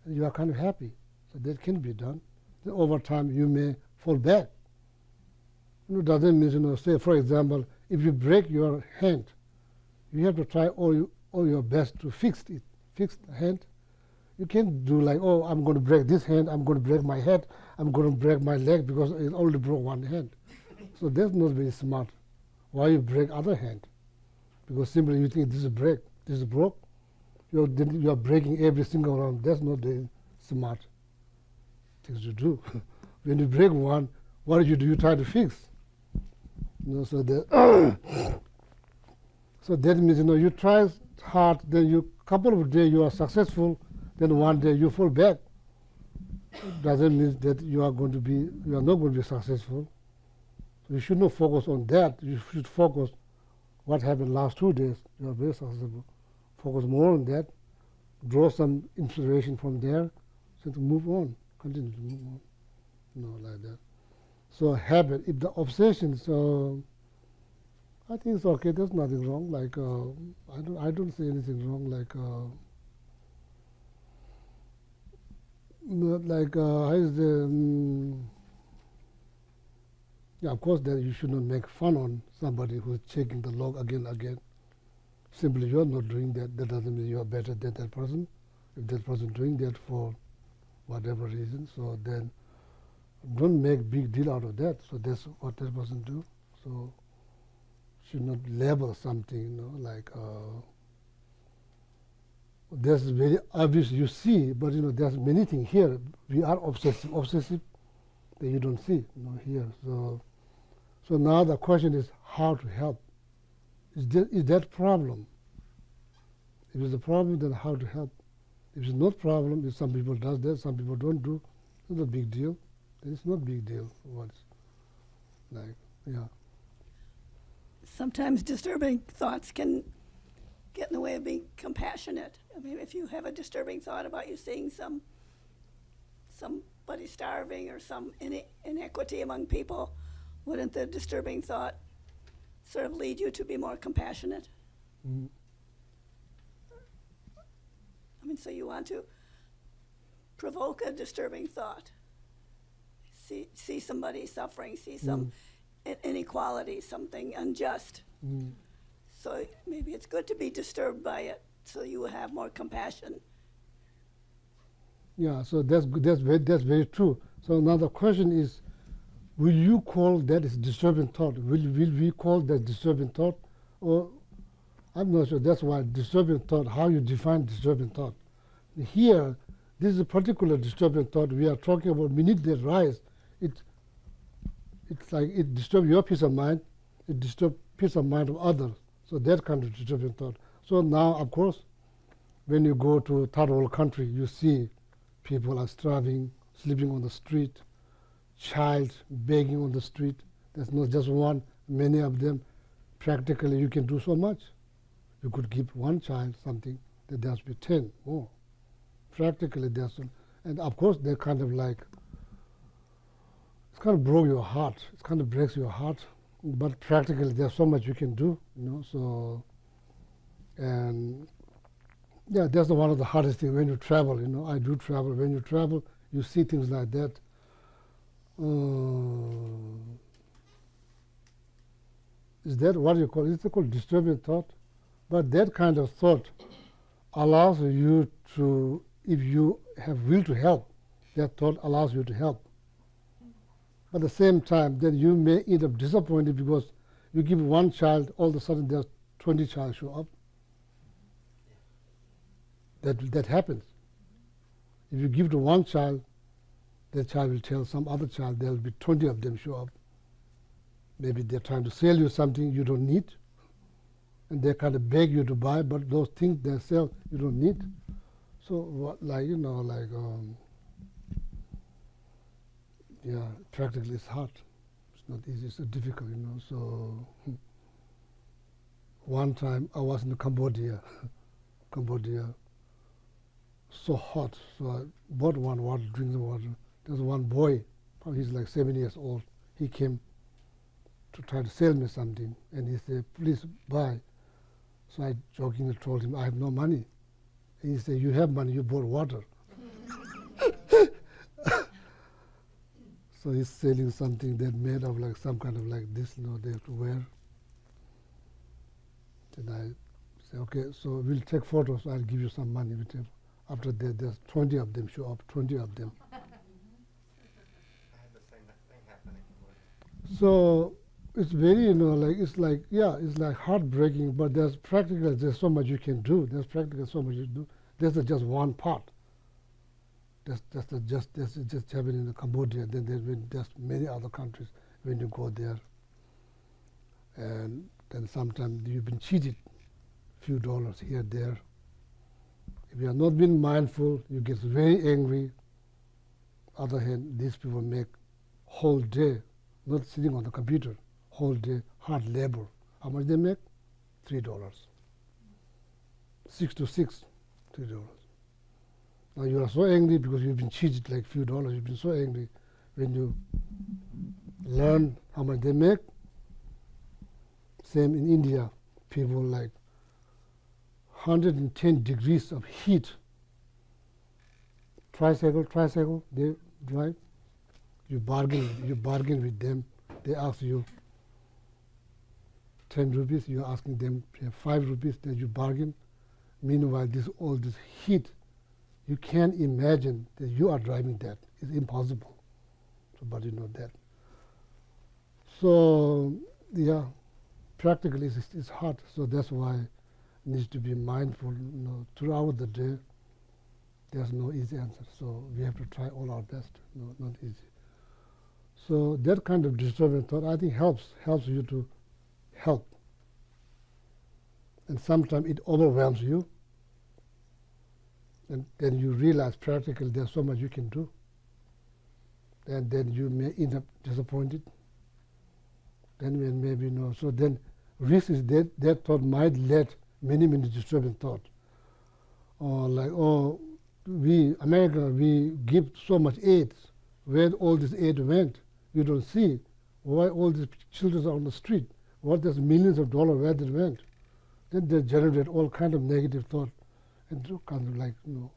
and you are kind of happy. So that can be done. Then over time, you may fall back. Doesn't mean, say, for example, if you break your hand, you have to try all your best to fix it. Fix the hand. You can't do like, oh, I'm going to break this hand, I'm going to break my head, I'm going to break my leg because it only broke one hand. So that's not very smart. Why you break other hand? Because simply you think this is break, this is broke. You are breaking every single round. That's not the smart things to do. When you break one, what do? You try to fix. So that means you try hard. Then you couple of days you are successful. Then 1 day you fall back. It doesn't mean that you are not going to be successful. So you should not focus on that. You should focus what happened last 2 days. You are very successful. Focus more on that. Draw some inspiration from there. So to move on, continue to move on. Like that. So habit, if the obsession, so I think it's okay. There's nothing wrong. Like I don't see anything wrong. Yeah, of course, that you should not make fun on somebody who's checking the log again. Simply, you're not doing that. That doesn't mean you're better than that person. If that person doing that for whatever reason, so then don't make big deal out of that. So that's what that person do. So should not label something, that's very obvious you see, but there's many things here. We are obsessive that you don't see, here. So now the question is how to help. Is that problem? If it's a problem, then how to help? If it's not problem, if some people does that, some people don't do, it's not a big deal. Then it's not a big deal. Sometimes disturbing thoughts can get in the way of being compassionate. I mean, if you have a disturbing thought about you seeing somebody starving or some inequity among people, wouldn't the disturbing thought sort of lead you to be more compassionate? Mm. I mean, so you want to provoke a disturbing thought. See somebody suffering, see some inequality, something unjust. Mm. So maybe it's good to be disturbed by it, so you will have more compassion. Yeah, so that's very true. So now the question is, will you call that is disturbing thought? Will we call that disturbing thought? Or I'm not sure. That's why disturbing thought, how you define disturbing thought. Here, this is a particular disturbing thought we are talking about. Minute they rise, it's like it disturbs your peace of mind, it disturbs peace of mind of others. So that kind of disturbing thought. So now, of course, when you go to third world country, you see people are starving, sleeping on the street, child begging on the street. There's not just one, many of them. Practically, you can do so much. You could give one child something, then there has to be 10 more. Practically, there's, and of course, they're kind of like, it's kind of broke your heart. It kind of breaks your heart. But practically, there's so much you can do, you know. So, and yeah, that's one of the hardest things when you travel. You know, I do travel. When you travel, you see things like that. Is that what you call? Is it called disturbing thought? But that kind of thought allows you to, if you have will to help, that thought allows you to help. At the same time, then you may end up disappointed because you give one child, all of a sudden there's 20 child show up. That happens. If you give to one child, that child will tell some other child, there will be 20 of them show up. Maybe they're trying to sell you something you don't need, and they kind of beg you to buy, but those things they sell you don't need. So, what, like, you know, like, yeah, practically it's hard. It's not easy, it's difficult, you know. So, one time I was in Cambodia, so hot, so I bought one water, drinking water. There's one boy, probably he's like 7 years old. He came to try to sell me something, and he said, please buy. So I jokingly told him, I have no money. And he said, you have money, you bought water. So he's selling something that made of like some kind of like this, you know, they have to wear. Then I say, okay, so we'll take photos, I'll give you some money. After that, there's 20 of them show up, 20 of them. So it's very, you know, like, it's like, yeah, it's like heartbreaking, but there's practically, there's so much you can do. There's practically so much you do. There's just one part. That's just happening in Cambodia. Then there's many other countries when you go there. And then sometimes you've been cheated, few dollars here, there. If you are not being mindful, you get very angry. Other hand, these people make whole day, not sitting on the computer, whole day, hard labor. How much they make? $3. 6 to 6, $3. Now you are so angry because you've been cheated like few dollars. You've been so angry. When you learn how much they make, same in India, people like 110 degrees of heat. Tricycle, they drive. You bargain with them. They ask you 10 rupees. You're asking them 5 rupees. Then you bargain. Meanwhile, all this heat, you can't imagine that you are driving that. It's impossible. So, but you know that. So, yeah, practically it's hard. So that's why it needs to be mindful. You know, throughout the day, there's no easy answer. So we have to try all our best. No, not easy. So that kind of disturbing thought, I think, helps you to help. And sometimes it overwhelms you. And then you realize practically there's so much you can do. And then you may end up disappointed. Then when maybe, you know, so then risk is that thought might lead many disturbing thoughts. Or like, oh, America, we give so much aid. Where all this aid went, you don't see. Why all these children are on the street? What there's millions of dollars where they went? Then they generate all kind of negative thought. And so kind of like, you know,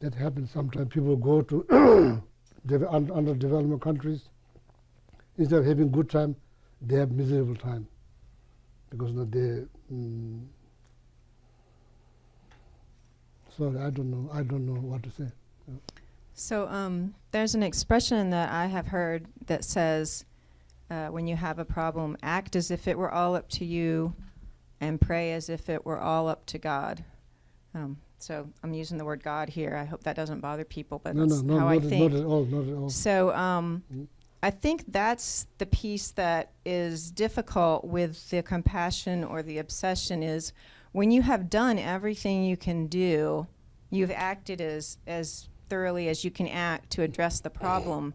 that happens sometimes. People go to underdeveloped countries. Instead of having good time, they have miserable time. Because they, sorry, I don't know what to say. So there's an expression that I have heard that says, when you have a problem, act as if it were all up to you and pray as if it were all up to God. So I'm using the word God here. I hope that doesn't bother people, but that's how I think. Not at all. So I think that's the piece that is difficult with the compassion or the obsession is when you have done everything you can do, you've acted as thoroughly as you can act to address the problem,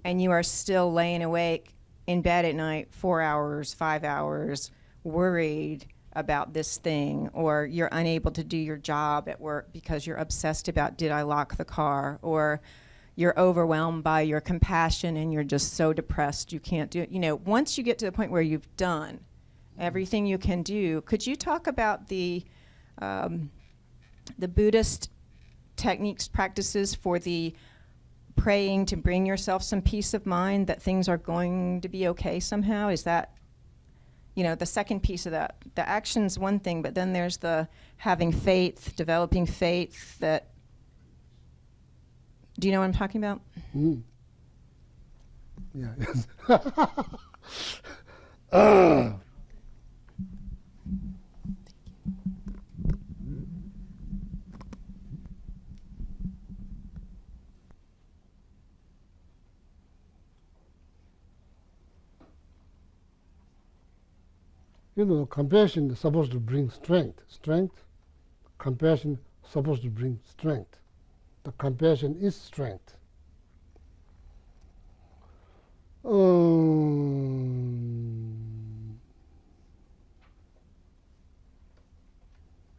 and you are still laying awake in bed at night 4 hours, 5 hours, worried about this thing, or you're unable to do your job at work because you're obsessed about, did I lock the car? Or you're overwhelmed by your compassion and you're just so depressed you can't do it. You know, once you get to the point where you've done everything you can do, could you talk about the Buddhist techniques, practices for the praying to bring yourself some peace of mind that things are going to be okay somehow? Is that, you know, the second piece of that? The action's one thing, but then there's the having faith, developing faith that, do you know what I'm talking about? Mm. Yeah, yes. You know, compassion is supposed to bring strength. Compassion is supposed to bring strength. The compassion is strength.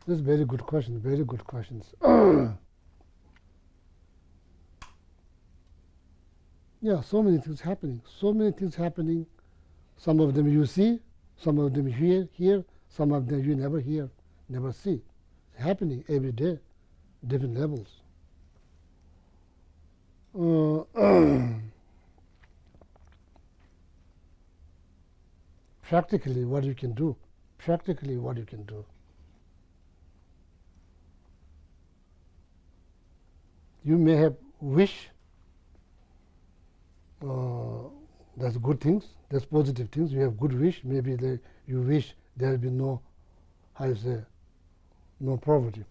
This is very good question, very good questions. Yeah, so many things happening, Some of them you see, some of them you hear, some of them you never hear, never see. It's happening every day, different levels. Practically what you can do. You may have wish, that's good things, that's positive things. You have good wish, maybe you wish there will be no, no poverty,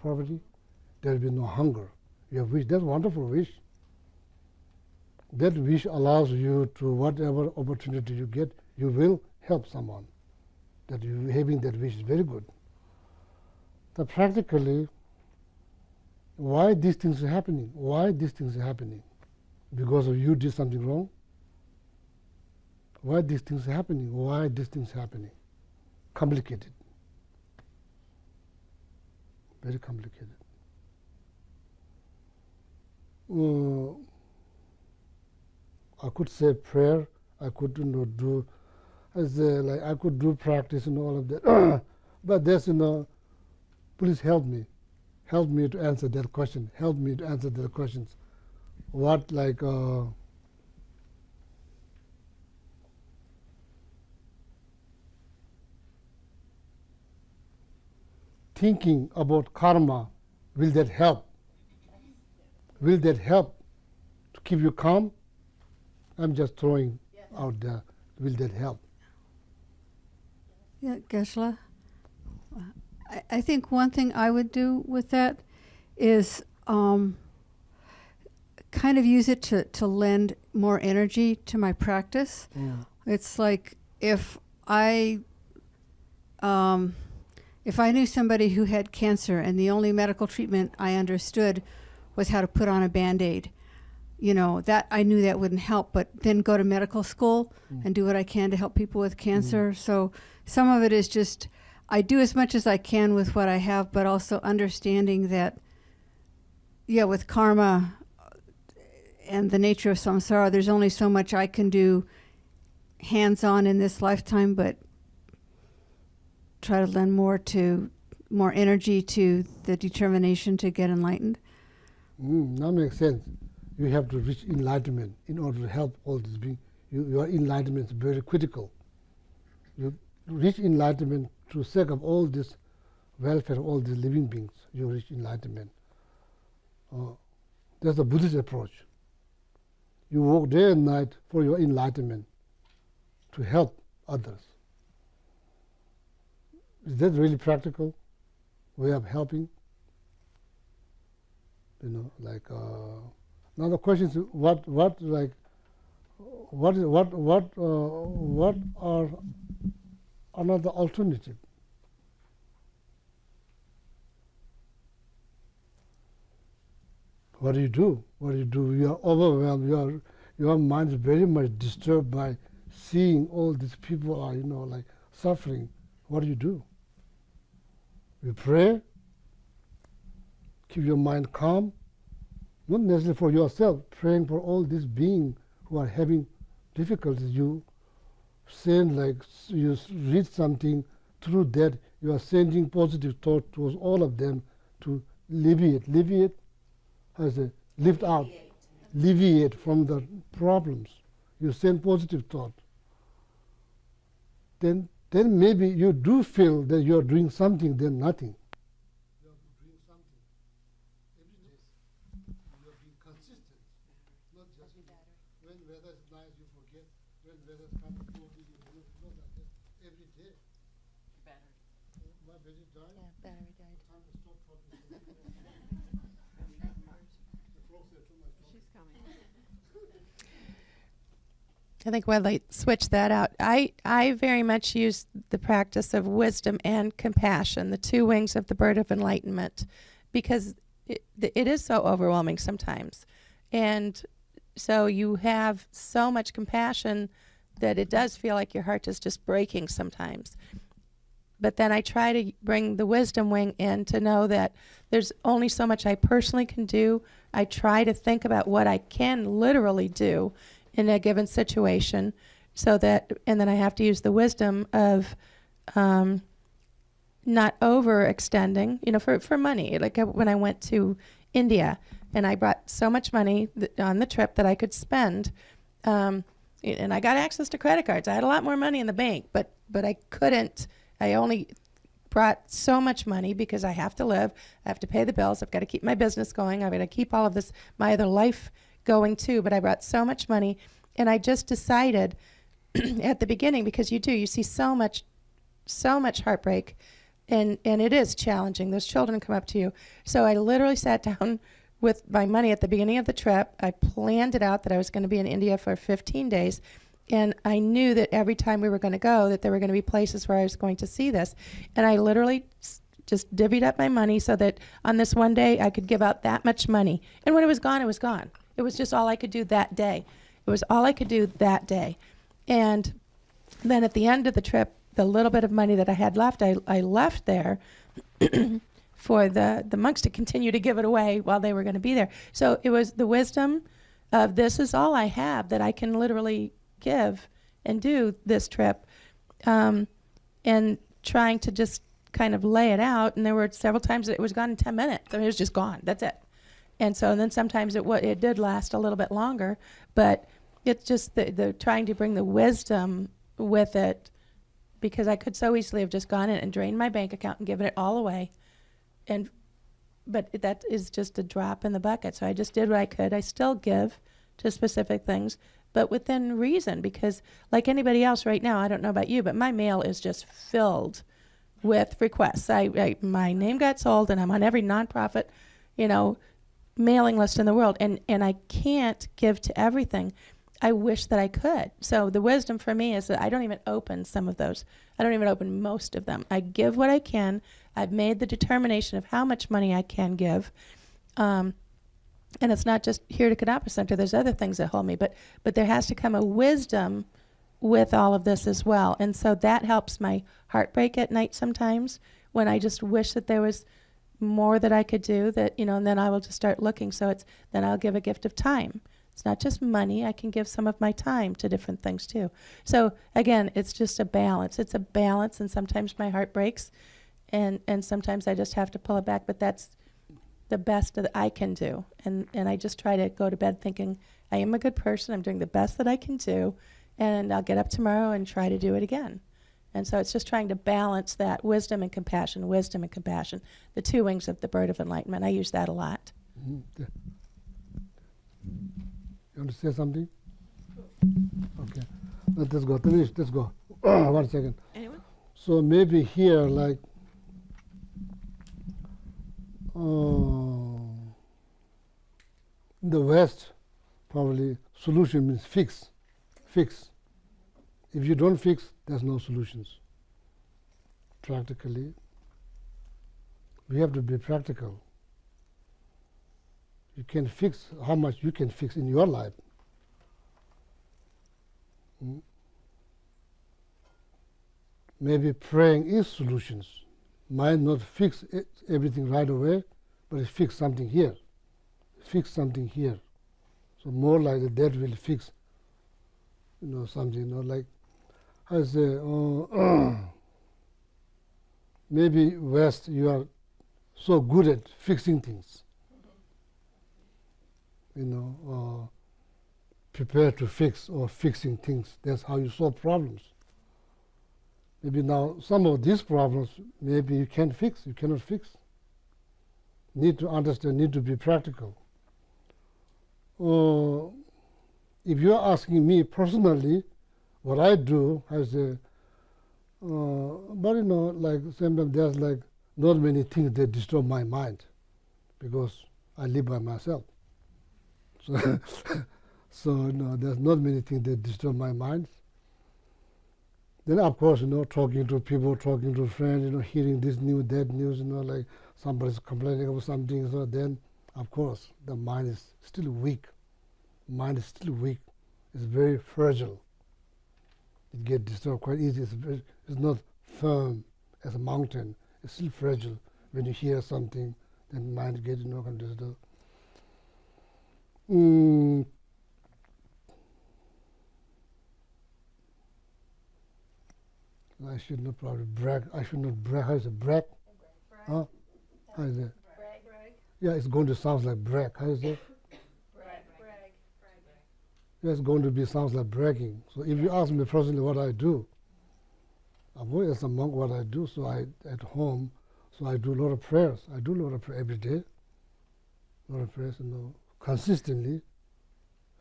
there will be no hunger. You have wish, that's a wonderful wish. That wish allows you to, whatever opportunity you get, you will help someone. That you having that wish is very good. But practically, why these things are happening? Because of you did something wrong? Why these things are happening? Complicated. Very complicated. I could say prayer, I could do, I could do practice and all of that. But there's, please help me to answer that question. What, thinking about karma, will that help? Will that help to keep you calm? I'm just throwing out there. Will that help? Yeah, Geshe-la. I think one thing I would do with that is kind of use it to lend more energy to my practice. Mm. It's like if I knew somebody who had cancer and the only medical treatment I understood was how to put on a Band-Aid, that I knew that wouldn't help, but then go to medical school and do what I can to help people with cancer. So some of it is just, I do as much as I can with what I have, but also understanding that, with karma and the nature of samsara, there's only so much I can do hands-on in this lifetime, but try to lend more energy to the determination to get enlightened. That makes sense. You have to reach enlightenment in order to help all these beings. Your enlightenment is very critical. You reach enlightenment to sake of all this welfare of all these living beings. You reach enlightenment. That's the Buddhist approach. You work day and night for your enlightenment, to help others. Is that really practical way of helping? Now the question is, what are another alternative? What do you do? What do you do? You are overwhelmed. Your mind is very much disturbed by seeing all these people are, like suffering. What do you do? You pray. Keep your mind calm. Not necessarily for yourself, praying for all these beings who are having difficulties. You send, like, you read something, through that you are sending positive thought towards all of them to alleviate, how to say, lift out, alleviate from the problems. You send positive thought. Then maybe you do feel that you are doing something, then nothing. You are doing something every day. You are being consistent, not just when weather is nice you forget, when weather is kind of foggy you do it, not like that. Every day. Battery. My battery died. Yeah, battery died. Time to stop talking. The frog said too much talking. She's coming. I think while they switch that out, I very much use the practice of wisdom and compassion, the two wings of the bird of enlightenment, because it is so overwhelming sometimes. And so you have so much compassion that it does feel like your heart is just breaking sometimes. But then I try to bring the wisdom wing in to know that there's only so much I personally can do. I try to think about what I can literally do in a given situation, so that, and then I have to use the wisdom of not overextending, for money. Like when I went to India and I brought so much money on the trip that I could spend, and I got access to credit cards. I had a lot more money in the bank, but I couldn't. I only brought so much money because I have to live. I have to pay the bills. I've got to keep my business going. I've got to keep all of this, my other life going too, but I brought so much money, and I just decided at the beginning, because you see so much heartbreak, and it is challenging. Those children come up to you. So I literally sat down with my money at the beginning of the trip. I planned it out that I was going to be in India for 15 days, and I knew that every time we were going to go, that there were going to be places where I was going to see this. And I literally just divvied up my money so that on this one day I could give out that much money. And when it was gone, it was gone. It was just all I could do that day. It was all I could do that day. And then at the end of the trip, the little bit of money that I had left, I left there for the monks to continue to give it away while they were going to be there. So it was the wisdom of, this is all I have that I can literally give and do this trip, and trying to just kind of lay it out. And there were several times that it was gone in 10 minutes. I mean, it was just gone. That's it. And then sometimes it did last a little bit longer, but it's just the trying to bring the wisdom with it, because I could so easily have just gone in and drained my bank account and given it all away. But that is just a drop in the bucket. So I just did what I could. I still give to specific things, but within reason, because like anybody else right now, I don't know about you, but my mail is just filled with requests. My name got sold, and I'm on every nonprofit, mailing list in the world, and I can't give to everything. I wish that I could. So the wisdom for me is that I don't even open some of those. I don't even open most of them. I give what I can. I've made the determination of how much money I can give. And it's not just here to Kadampa Center. There's other things that hold me, but there has to come a wisdom with all of this as well. And so that helps my heart break at night sometimes, when I just wish that there was more that I could do, and then I will just start looking. So then I'll give a gift of time. It's not just money. I can give some of my time to different things too. So again, it's just a balance. It's a balance, and sometimes my heart breaks, and sometimes I just have to pull it back, but that's the best that I can do. And I just try to go to bed thinking, I am a good person. I'm doing the best that I can do, and I'll get up tomorrow and try to do it again. And so it's just trying to balance that wisdom and compassion, the two wings of the bird of enlightenment. I use that a lot. Mm-hmm. Yeah. You want to say something? Okay. Let's go. Let's go. 1 second. Anyone? So maybe here, like, in the West, probably solution means fix. If you don't fix, there's no solutions. Practically, we have to be practical. You can fix how much you can fix in your life. Maybe praying is solutions. Might not fix everything right away, but it fix something here. Fix something here. So more like that will fix, something, like I say, maybe West, you are so good at fixing things, prepared to fix or fixing things. That's how you solve problems. Maybe now some of these problems, maybe you can't fix, you cannot fix. Need to understand, need to be practical. If you're asking me personally, what I do, I say, but like sometimes there's like not many things that disturb my mind because I live by myself. So, there's not many things that disturb my mind. Then of course, talking to people, talking to friends, hearing this news, that news, like somebody's complaining about something. So then, of course, the mind is still weak. Mind is still weak. It's very fragile. It gets disturbed quite easy. It's not firm as a mountain. It's still fragile. When you hear something, then mind gets disturbed. I should not probably brag. I should not brag. How is it? Brag? Huh? How is it? Brag. Yeah, it's going to sound like brag. How is it? Brag. Yeah, it's going to be sounds like bragging. So if you ask me personally what I do, I'm going as a monk what I do. So at home, so I do a lot of prayers. I do a lot of prayer every day. A lot of prayers, consistently.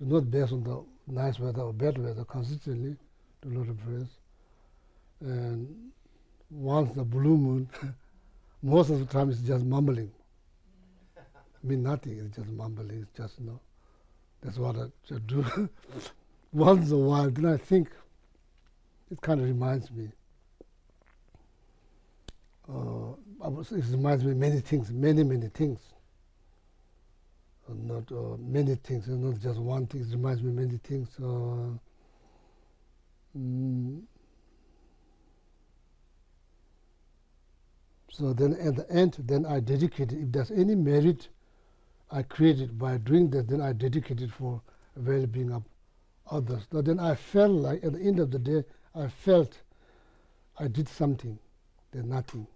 It's not based on the nice weather or bad weather. Consistently, do a lot of prayers. And once the blue moon, most of the time it's just mumbling. I mean nothing, it's just mumbling, it's just, that's what I just do. Once in a while, then I think, it kind of reminds me. It reminds me of many things, many things. Not many things, not just one thing, it reminds me of many things. So then at the end, then I dedicate it. If there's any merit I created by doing that, then I dedicate it for well-being of others. So then I felt like at the end of the day, I felt I did something. There's nothing,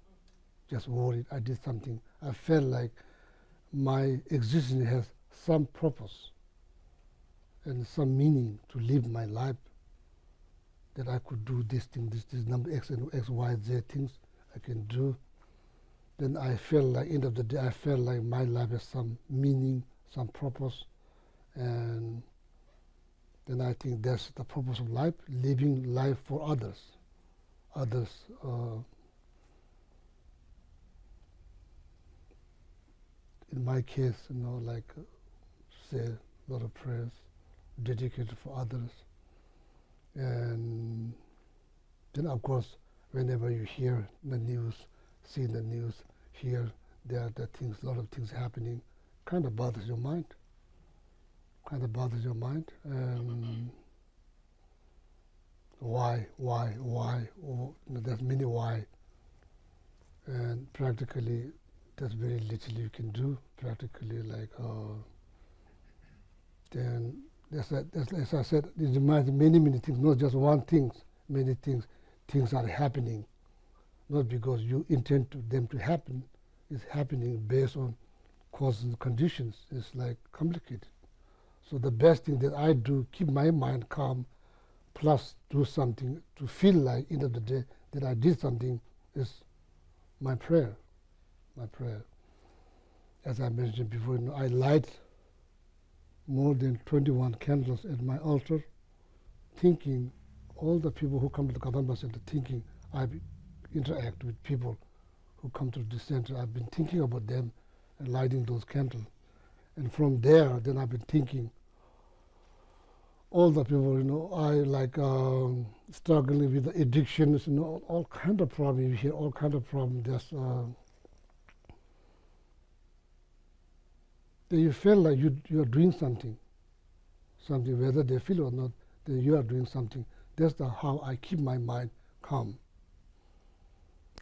just worried. I did something. I felt like my existence has some purpose and some meaning to live my life. That I could do this thing, this number X and X, Y, Z things I can do. Then I felt like, end of the day, I felt like my life has some meaning, some purpose. And then I think that's the purpose of life, living life for others. Others, in my case, say a lot of prayers, dedicated for others. And then, of course, whenever you hear the news, see the news, hear there are things, a lot of things happening, kind of bothers your mind. Why? There's many why. And practically, there's very little you can do. Practically, then, as I said, it reminds many things, not just one thing, many things. Things are happening. Not because you intend them to happen, it's happening based on causes and conditions. It's complicated. So the best thing that I do, keep my mind calm, plus do something to feel like, end of the day, that I did something, is my prayer. My prayer. As I mentioned before, I light more than 21 candles at my altar, thinking all the people who come to the Kadampa Center, thinking I interact with people who come to the center. I've been thinking about them and lighting those candles. And from there, then I've been thinking all the people, I struggling with the addictions, all kind of problems. You hear all kind of problems. then you feel like you are doing something, whether they feel or not, then you are doing something. That's how I keep my mind calm.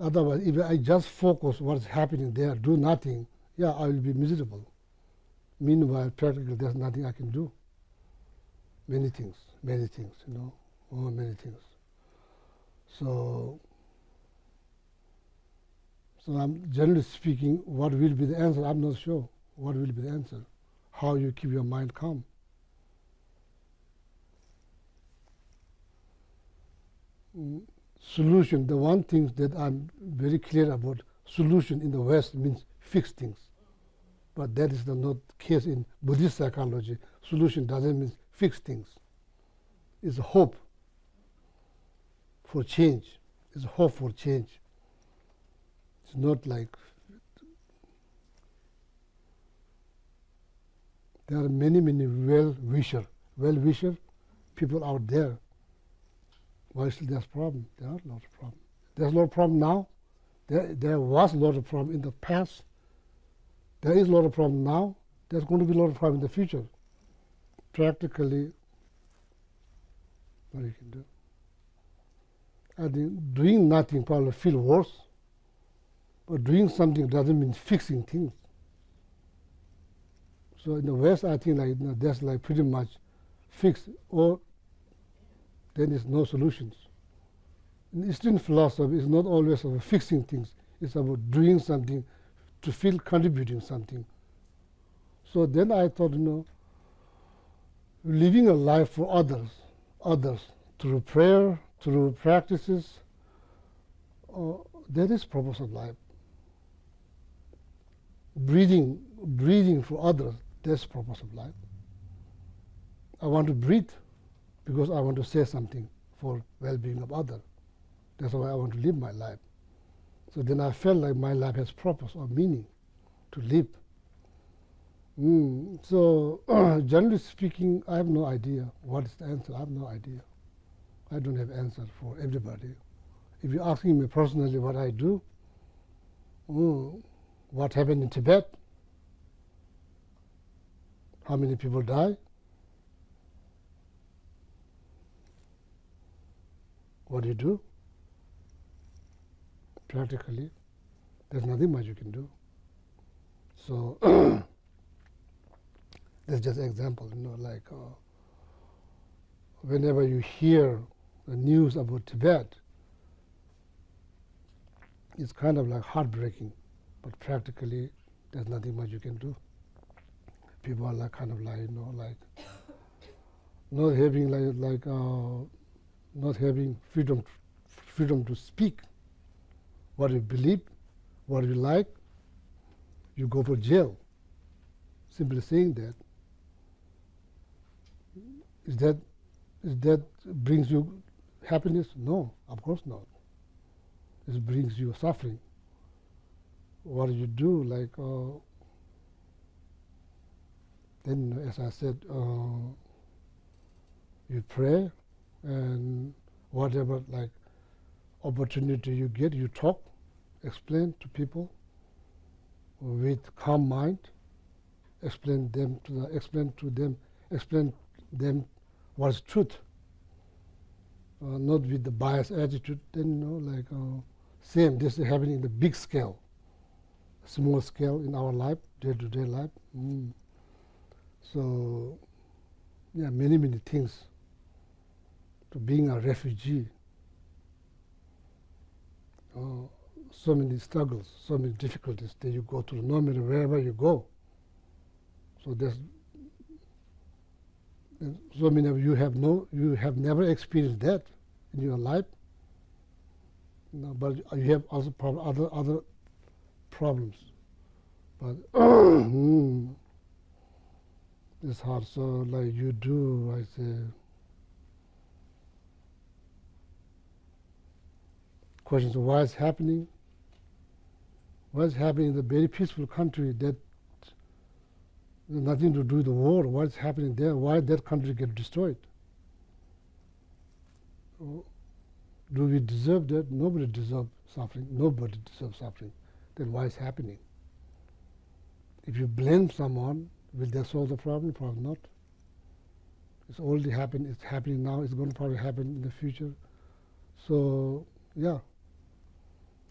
Otherwise, if I just focus what's happening there, do nothing, yeah, I will be miserable. Meanwhile, practically, there's nothing I can do. Many things, many things. So I'm generally speaking, what will be the answer? I'm not sure. What will be the answer? How you keep your mind calm? Solution. The one thing that I'm very clear about, solution in the West means fix things. But that is not the case in Buddhist psychology. Solution doesn't mean fix things. It's a hope for change. It's a hope for change. It's not like there are many well-wisher people out there. Why still there's problem? There are a lot of problems. There's a lot of problem now. There was a lot of problem in the past. There is a lot of problem now. There's going to be a lot of problem in the future. Practically, what you can do? I think doing nothing probably feel worse. But doing something doesn't mean fixing things. So in the West, I think that's like pretty much fixed, or then there's no solutions. In Eastern philosophy, it's not always about fixing things. It's about doing something to feel contributing something. So then I thought, living a life for others through prayer, through practices, that is purpose of life. Breathing for others, that's purpose of life. I want to breathe because I want to say something for well-being of others. That's why I want to live my life. So then I felt like my life has purpose or meaning to live. So generally speaking, I have no idea what is the answer. I have no idea. I don't have answer for everybody. If you're asking me personally what I do, what happened in Tibet, how many people die, what do you do? Practically, there's nothing much you can do. So that's just an example, whenever you hear the news about Tibet, it's kind of like heartbreaking, but practically there's nothing much you can do. People are not having freedom to speak what you believe, what you like. You go for jail. Simply saying that. Is that brings you happiness? No, of course not. It brings you suffering. What do you do? Then, as I said, you pray, and whatever opportunity you get, you talk, explain to people with calm mind, explain them what's truth, not with the biased attitude. Then same. This is happening in the big scale, small scale in our life, day-to-day life. So, yeah, many things. To being a refugee, so many struggles, so many difficulties that you go through, no matter wherever you go. So so many of you have never experienced that in your life. But you have also other problems. But it's hard. So you do, I say. Questions of why it's happening. Why it's happening in a very peaceful country that nothing to do with the war. What's happening there? Why that country get destroyed? Do we deserve that? Nobody deserves suffering. Nobody deserves suffering. Then why it's happening? If you blame someone, Will that solve the problem? Probably not. It's already happened. It's happening now. It's going to probably happen in the future. So, yeah.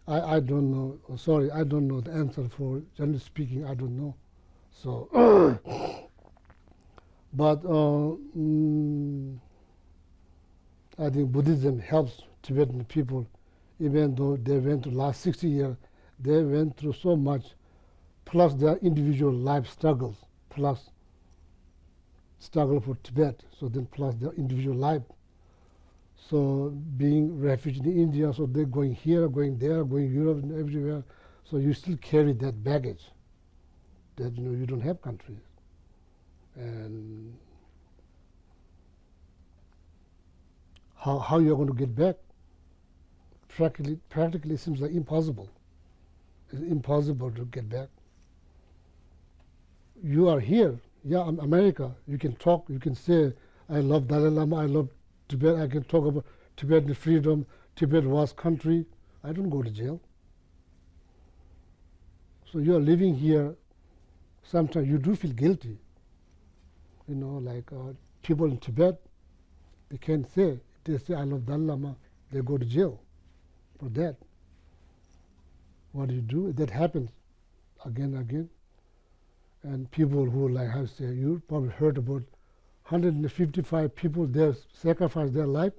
I don't know. Oh, sorry, I don't know the answer for, generally speaking, I don't know. So, but I think Buddhism helps Tibetan people, even though they went through last 60 years, they went through so much, plus their individual life struggles, plus struggle for Tibet, so then plus their individual life. So being refugee in India, so they're going here, going there, going Europe and everywhere. So you still carry that baggage that you don't have countries. And how you're going to get back? Practically it seems like impossible. It's impossible to get back. You are here. Yeah, I'm America. You can talk, you can say, I love Dalai Lama, I love Tibet, I can talk about Tibetan freedom, Tibet was country. I don't go to jail. So you are living here, sometimes you do feel guilty. Like people in Tibet, they can't say, they say I love Dalai Lama, they go to jail for that. What do? That happens again and again. And people who, like I say, you probably heard about 155 people there sacrificed their life.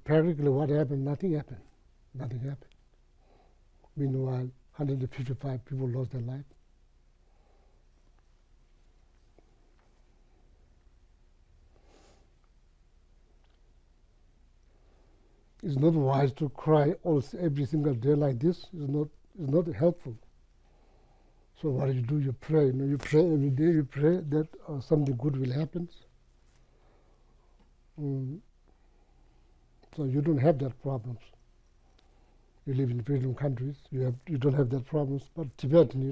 Practically what happened? Nothing happened. Nothing happened. Meanwhile, 155 people lost their life. It's not wise to cry every single day like this. It's not helpful. So what do? You pray. You pray every day. You pray that something good will happen. So you don't have that problems. You live in freedom countries. You don't have that problems. But Tibetan,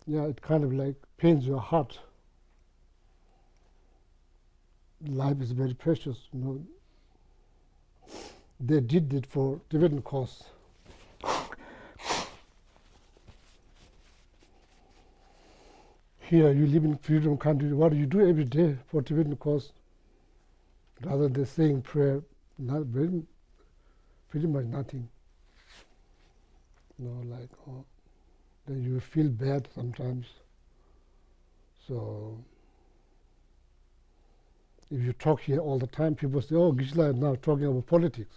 it kind of like pains your heart. Life is very precious. They did it for Tibetan cause. Here you live in freedom country. What do you do every day for Tibetan cause? Rather than saying prayer, pretty much nothing. Then you feel bad sometimes. So if you talk here all the time, people say, oh, Geshe-la is now talking about politics.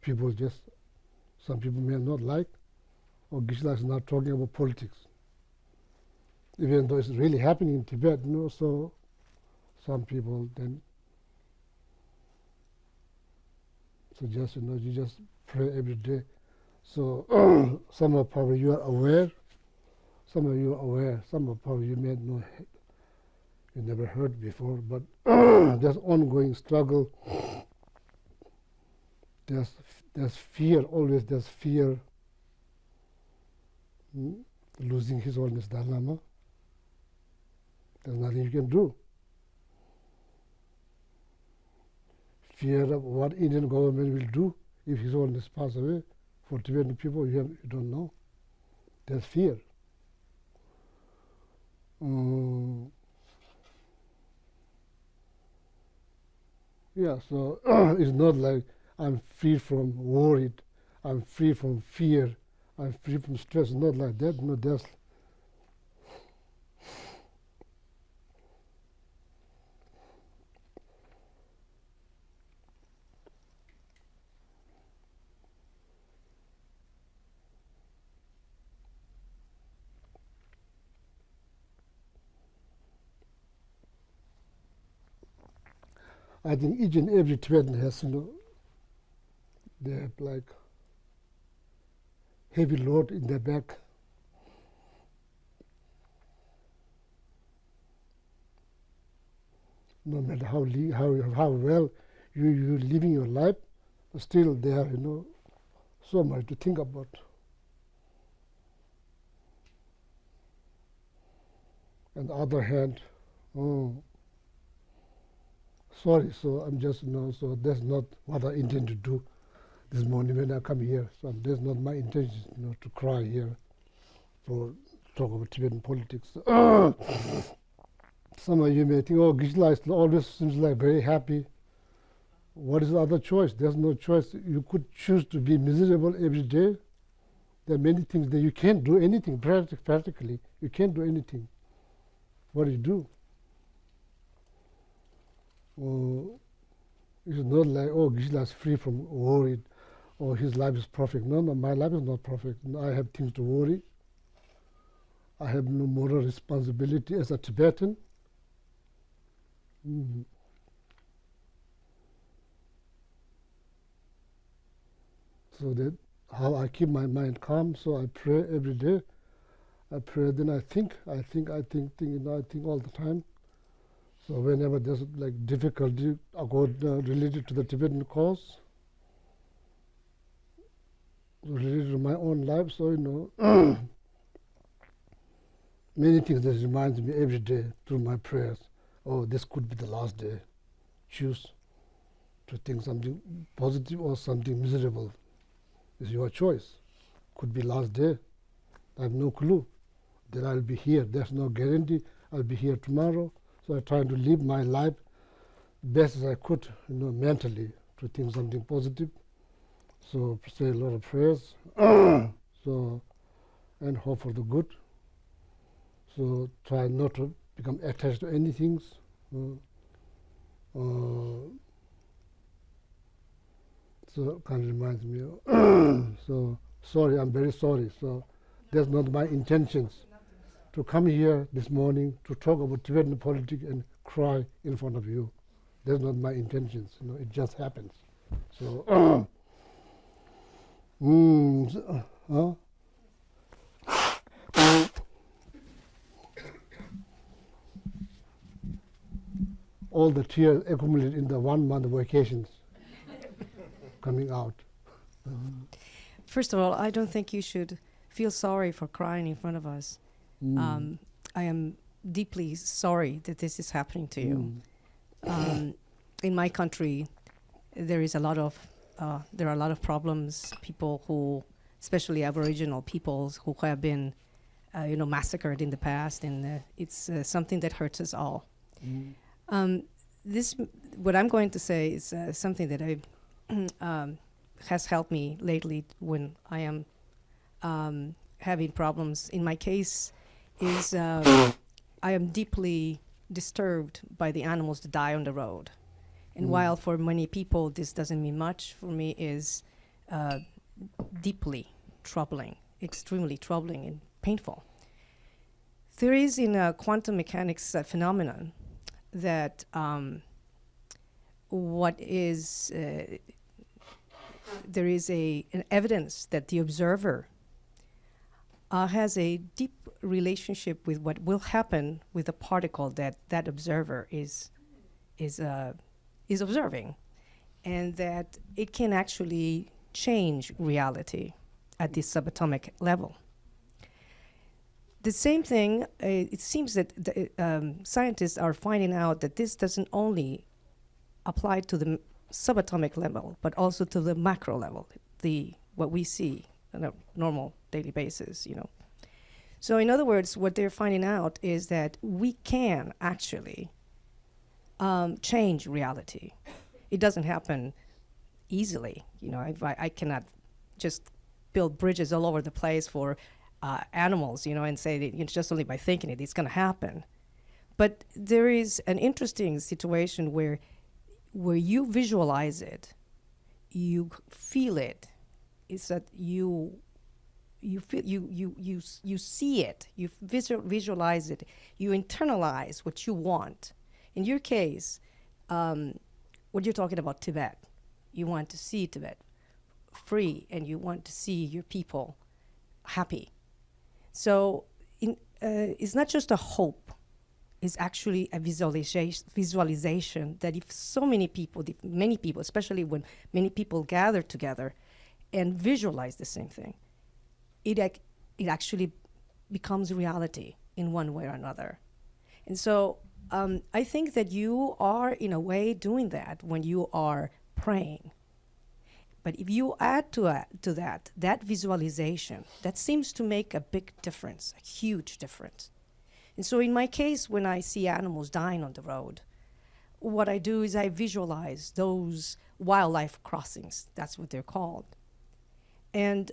Some people may not like, oh, Geshe-la is now talking about politics. Even though it's really happening in Tibet, so some people then suggest, you just pray every day. So some of probably you are aware, some of you are aware, some of probably you may not, you never heard before, but there's ongoing struggle. There's fear, always there's fear. Losing His Holiness Dalai Lama. There's nothing you can do. Fear of what Indian government will do if His Holiness passes away. For Tibetan people, you don't know. There's fear. So it's not like I'm free from worried, I'm free from fear, I'm free from stress. Not like that. No, there's I think each and every Tibetan has, they have like heavy load in their back. No matter how well you living your life, still there, so much to think about. On the other hand, sorry, so I'm just, so that's not what I intend to do this morning when I come here. So that's not my intention, to cry here for talk about Tibetan politics. Some of you may think, Geshe-la always seems like very happy. What is the other choice? There's no choice. You could choose to be miserable every day. There are many things that you can't do anything practically. You can't do anything. What do you do? It's not like, Geshe-la is free from worry, or his life is perfect. No, my life is not perfect. I have things to worry. I have no moral responsibility as a Tibetan. So that how I keep my mind calm. So I pray every day. I pray, then I think all the time. So whenever there's like difficulty related to the Tibetan cause, related to my own life, so many things that reminds me every day through my prayers. This could be the last day. Choose to think something positive or something miserable. It's your choice. Could be last day. I have no clue that I'll be here. There's no guarantee I'll be here tomorrow. So I try to live my life best as I could, mentally, to think something positive. So say a lot of prayers. And hope for the good. So try not to become attached to anything. So kind of reminds me. So sorry, I'm very sorry. So that's not my intentions to come here this morning to talk about Tibetan politics and cry in front of you. That's not my intentions. It just happens. So. All the tears accumulated in the 1 month vacations coming out. First of all, I don't think you should feel sorry for crying in front of us. I am deeply sorry that this is happening to you. In my country, there are a lot of problems. People who, especially Aboriginal peoples, who have been, massacred in the past, and it's something that hurts us all. What I'm going to say is something that has helped me lately when I am having problems. In my case, is I am deeply disturbed by the animals that die on the road. And while for many people this doesn't mean much, for me is deeply troubling, extremely troubling and painful. There is in quantum mechanics a phenomenon that there is an evidence that the observer has a deep relationship with what will happen with a particle that observer is observing, and that it can actually change reality at the subatomic level. The same thing, it seems that scientists are finding out that this doesn't only apply to the subatomic level, but also to the macro level, what we see on a normal daily basis, So in other words, what they're finding out is that we can actually change reality. It doesn't happen easily. I cannot just build bridges all over the place for animals, and say that it's just only by thinking it's going to happen. But there is an interesting situation where you visualize it, you feel it. It's that you feel you see it, you visualize it, you internalize what you want. In your case, when you're talking about Tibet, you want to see Tibet free, and you want to see your people happy. So it's not just a hope, it's actually a visualization that if so many people, especially when many people gather together and visualize the same thing, it actually becomes reality in one way or another. And so I think that you are, in a way, doing that when you are praying. But if you add to that visualization, that seems to make a big difference, a huge difference. And so in my case, when I see animals dying on the road, what I do is I visualize those wildlife crossings. That's what they're called. And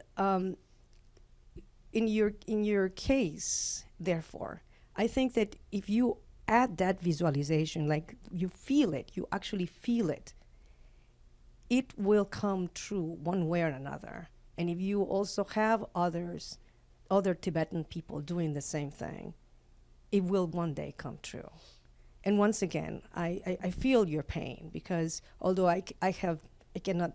in your case, therefore, I think that if you add that visualization, like you feel it, you actually feel it, it will come true one way or another. And if you also have other Tibetan people doing the same thing, it will one day come true. And once again, I feel your pain, because although I cannot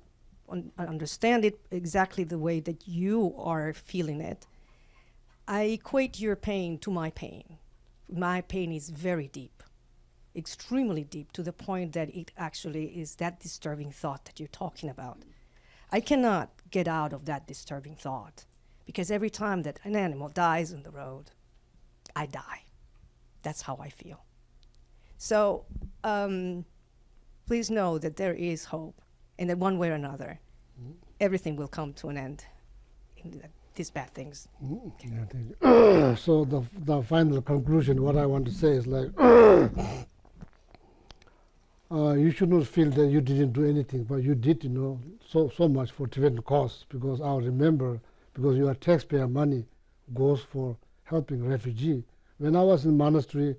understand it exactly the way that you are feeling it, I equate your pain to my pain. My pain is very deep, extremely deep, to the point that it actually is that disturbing thought that you're talking about. I cannot get out of that disturbing thought, because every time that an animal dies on the road, I die. That's how I feel. So please know that there is hope, and that one way or another, everything will come to an end. These bad things. Yeah, thank you. So the final conclusion, what I want to say is like, you should not feel that you didn't do anything, but you did, so much for Tibetan cause, because I remember, because your taxpayer money goes for helping refugee. When I was in monastery,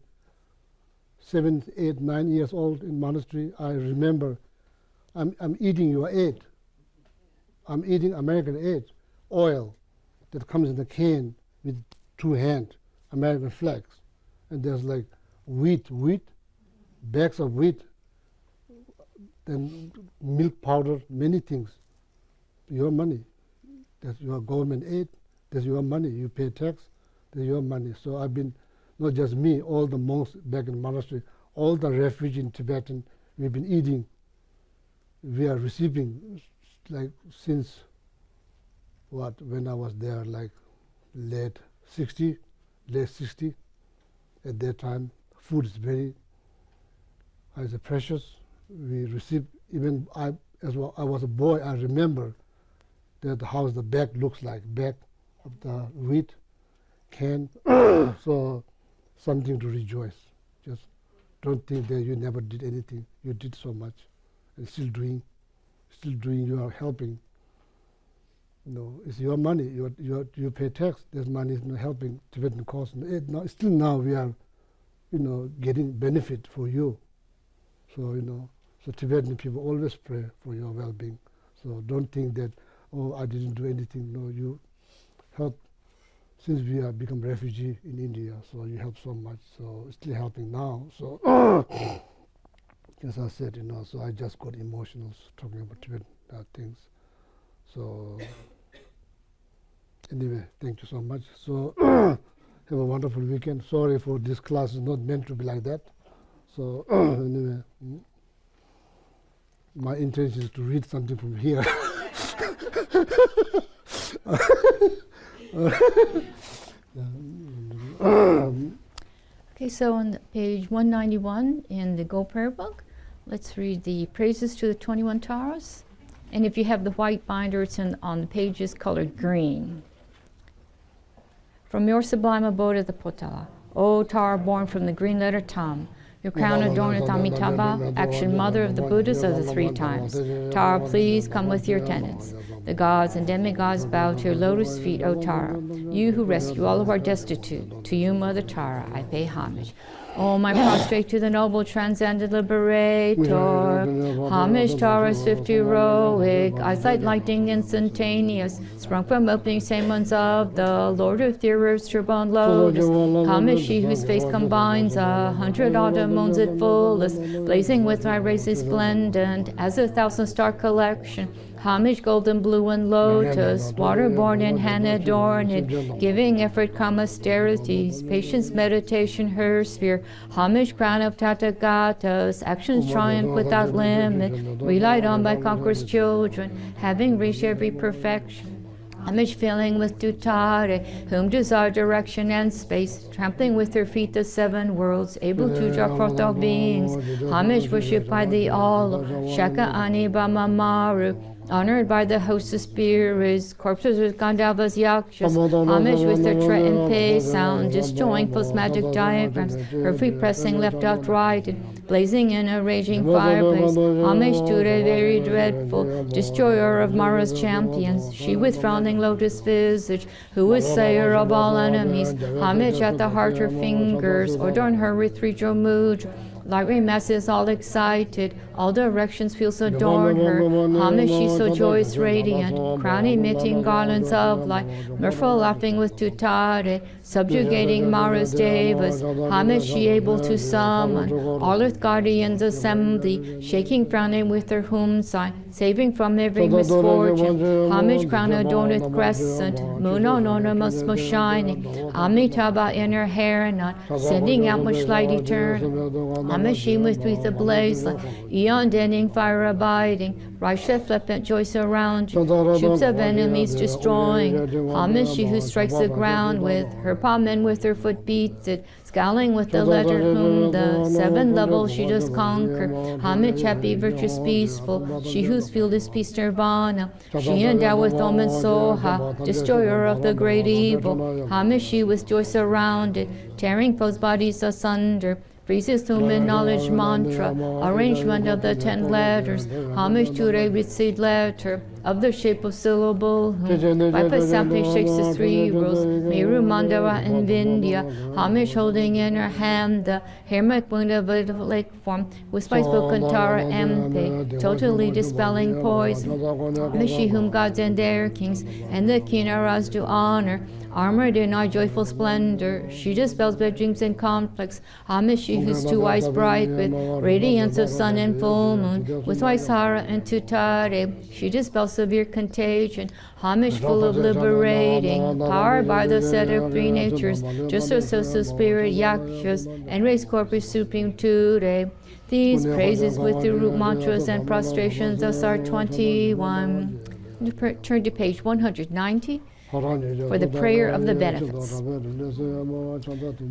7, 8, 9 years old in monastery, I remember I'm eating your aid. I'm eating American aid, oil that comes in a can with 2 hands, American flags. And there's like wheat, bags of wheat, then milk powder, many things. Your money. That's your government aid. That's your money. You pay tax. That's your money. So I've been, not just me, all the monks back in the monastery, all the refugees in Tibetan, we've been eating. We are receiving, like, since when I was there, like late 60, at that time, food is very, as a precious. We received, even I was a boy, I remember that how the bag looks like, bag of the wheat can. So something to rejoice. Just don't think that you never did anything. You did so much, and still doing, you are helping. It's your money. You pay tax. This money is not helping Tibetan cause. Still now we are, getting benefit for you. So so Tibetan people always pray for your well-being. So don't think that, oh, I didn't do anything. No, you help. Since we have become refugee in India, so you help so much. So still helping now. So as I said, so I just got emotional talking about Tibetan things. So anyway, thank you so much. So have a wonderful weekend. Sorry for this class is not meant to be like that. So anyway, my intention is to read something from here. Okay, so on page 191 in the Gold Prayer Book, let's read the praises to the 21 Taras. And if you have the white binder, it's on the pages colored green. From your sublime abode at the Potala, O Tara born from the green letter Tam, your crown adorneth Amitabha, action mother of the Buddhas of the 3 times. Tara, please come with your attendants. The gods and demigods bow to your lotus feet, O Tara. You who rescue all who are destitute, to you, Mother Tara, I pay homage. Om, I prostrate to the noble transcendent liberator. Homage, Taurus 50 heroic, eyesight lightning instantaneous, sprung from opening stamens of the Lord of the Earth's turbine lotus. Homage, she whose face combines 100 autumn moons at fullest, blazing with my rays resplendent as a 1,000-star collection. Homage, golden blue and lotus, waterborn and hand adorned, giving effort, calm austerities, patience, meditation, her sphere. Homage, crown of Tathagatas, actions triumph without limit, relied on by conqueror's children, having reached every perfection. Homage, filling with tutare, whom desire direction and space, trampling with her feet the 7 worlds, able to draw forth all beings. Homage, worshipped by the all, Shaka Ani Brahma Maru, honored by the host of spirits, corpses with Gandharvas Yakshas, homage with their tre and pay sound, destroying false magic diagrams, her feet pressing left outright, blazing in a raging fireplace, homage to the very dreadful, destroyer of Mara's champions, she with frowning lotus visage, who is slayer of all enemies, homage at the heart her fingers, adorn her with 3 mudra. Light ray masses all excited, all directions fields adorn her. Homage, she so joyous, radiant, crown emitting garlands of light, mirthful laughing with tutare, subjugating Mara's devas. Homage, she able to summon all earth guardians assembly, shaking, frowning with her whom sign, saving from every misfortune. Homage, crown adorned with crescent, moon on ornaments most shining, Amitabha in her hair and on, sending out much light eternal. Homage, she with wreath ablaze, like eon denning fire abiding, Raisha flippant joy surrounding, troops of enemies destroying. Homage, she who strikes the ground with her palm and with her foot beats it, scowling with the letter whom the 7 levels she does conquer. Homage, happy, virtuous, peaceful, she whose field is peace nirvana. She endowed with Om and Soha, destroyer of the great evil. Homage, she with joy surrounded, tearing foes' bodies asunder. Freezes human knowledge mantra, arrangement of the 10 letters, homage to a received letter of the shape of syllable, by something shakes the 3 rules, Meru, Mandara, and Vindhya, homage holding in her hand the hermit wound of a lake form, with spice spoken Tara Mpe, totally dispelling poison. Homage, she whom gods and their kings and the Kinnaras do honor, armored in our joyful splendor, she dispels bad dreams and conflicts. Homage, she whose 2 eyes bright with radiance of sun and full moon, with Vaisara and Tutare, she dispels severe contagion. Homage, full of liberating, powered by the set of 3 natures, just so spirit yakshas, and race corpus supreme today. These praises with the root mantras and prostrations thus are 21. Turn to page 190. For the prayer of the benefits.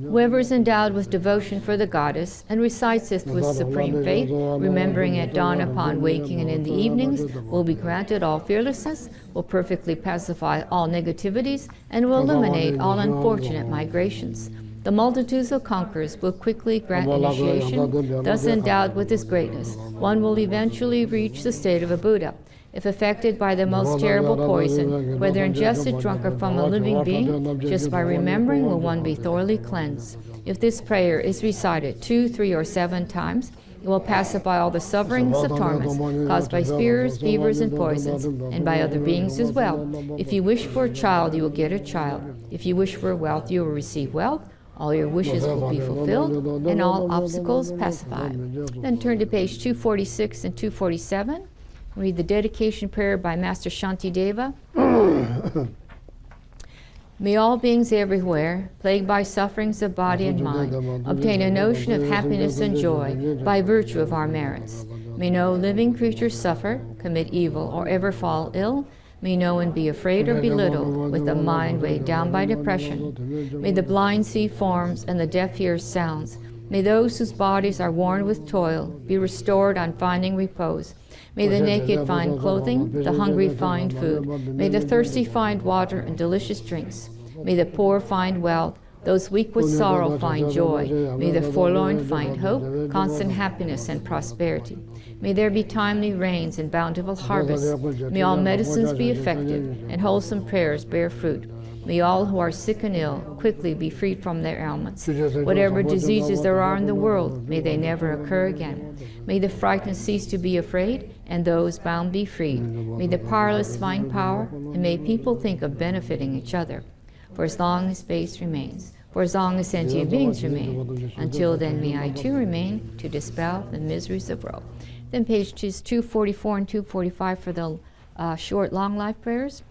Whoever is endowed with devotion for the goddess and recites it with supreme faith, remembering at dawn upon waking and in the evenings, will be granted all fearlessness, will perfectly pacify all negativities, and will eliminate all unfortunate migrations. The multitudes of conquerors will quickly grant initiation. Thus endowed with this greatness, one will eventually reach the state of a Buddha. If affected by the most terrible poison, whether ingested, drunk, or from a living being, just by remembering will one be thoroughly cleansed. If this prayer is recited 2, 3, or 7 times, it will pacify all the sufferings of torments caused by spears, fevers, and poisons, and by other beings as well. If you wish for a child, you will get a child. If you wish for wealth, you will receive wealth. All your wishes will be fulfilled, and all obstacles pacified. Then turn to page 246 and 247. Read the dedication prayer by Master Shantideva. May all beings everywhere, plagued by sufferings of body and mind, obtain a notion of happiness and joy by virtue of our merits. May no living creature suffer, commit evil, or ever fall ill. May no one be afraid or belittled with a mind weighed down by depression. May the blind see forms and the deaf hear sounds. May those whose bodies are worn with toil be restored on finding repose. May the naked find clothing, the hungry find food. May the thirsty find water and delicious drinks. May the poor find wealth, those weak with sorrow find joy. May the forlorn find hope, constant happiness, and prosperity. May there be timely rains and bountiful harvests. May all medicines be effective, and wholesome prayers bear fruit. May all who are sick and ill quickly be freed from their ailments. Whatever diseases there are in the world, may they never occur again. May the frightened cease to be afraid, and those bound be freed. May the powerless find power, and may people think of benefiting each other. For as long as space remains, for as long as sentient beings remain, until then may I too remain to dispel the miseries of woe. Then pages 244 and 245 for the short, long life prayers.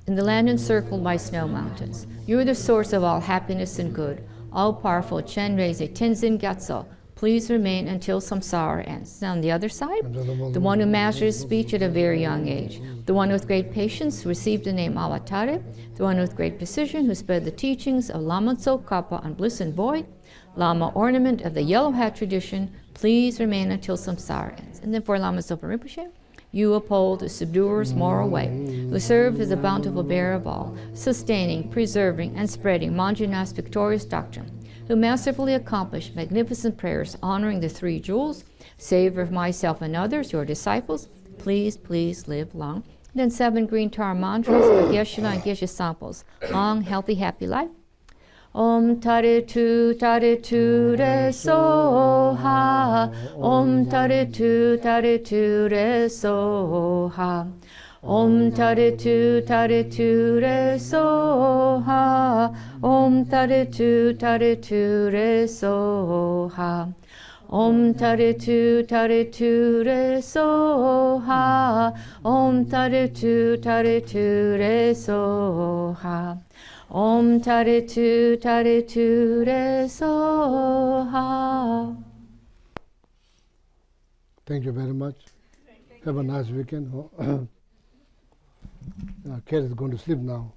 In the land encircled by snow mountains, you are the source of all happiness and good. All-powerful Chenreze Tenzin Gyatso, please remain until samsara ends. Now on the other side, the one who mastered speech at a very young age, the one with great patience who received the name Avatare, the one with great precision who spread the teachings of Lama Tsongkhapa on bliss and void, Lama ornament of the yellow hat tradition, please remain until samsara ends. And then for Lama Zopa Rinpoche, you uphold the subduer's moral way, who serve as the bountiful bearer of all, sustaining, preserving, and spreading Manjunath's victorious doctrine, who masterfully accomplished magnificent prayers honoring the three jewels, savor of myself and others, your disciples, please, please live long. Then 7 green tar mantras for Geshe-la and Geshe Sangpo's long, healthy, happy life. Om tare tu re so ha. Om tare tu re so ha. Om tare tu re so ha. Om tare tu re so ha. Om tare tu re so ha. Om tare tu re so ha. Om tare tu re so ha. Thank you very much. Have a nice weekend. Kat is going to sleep now.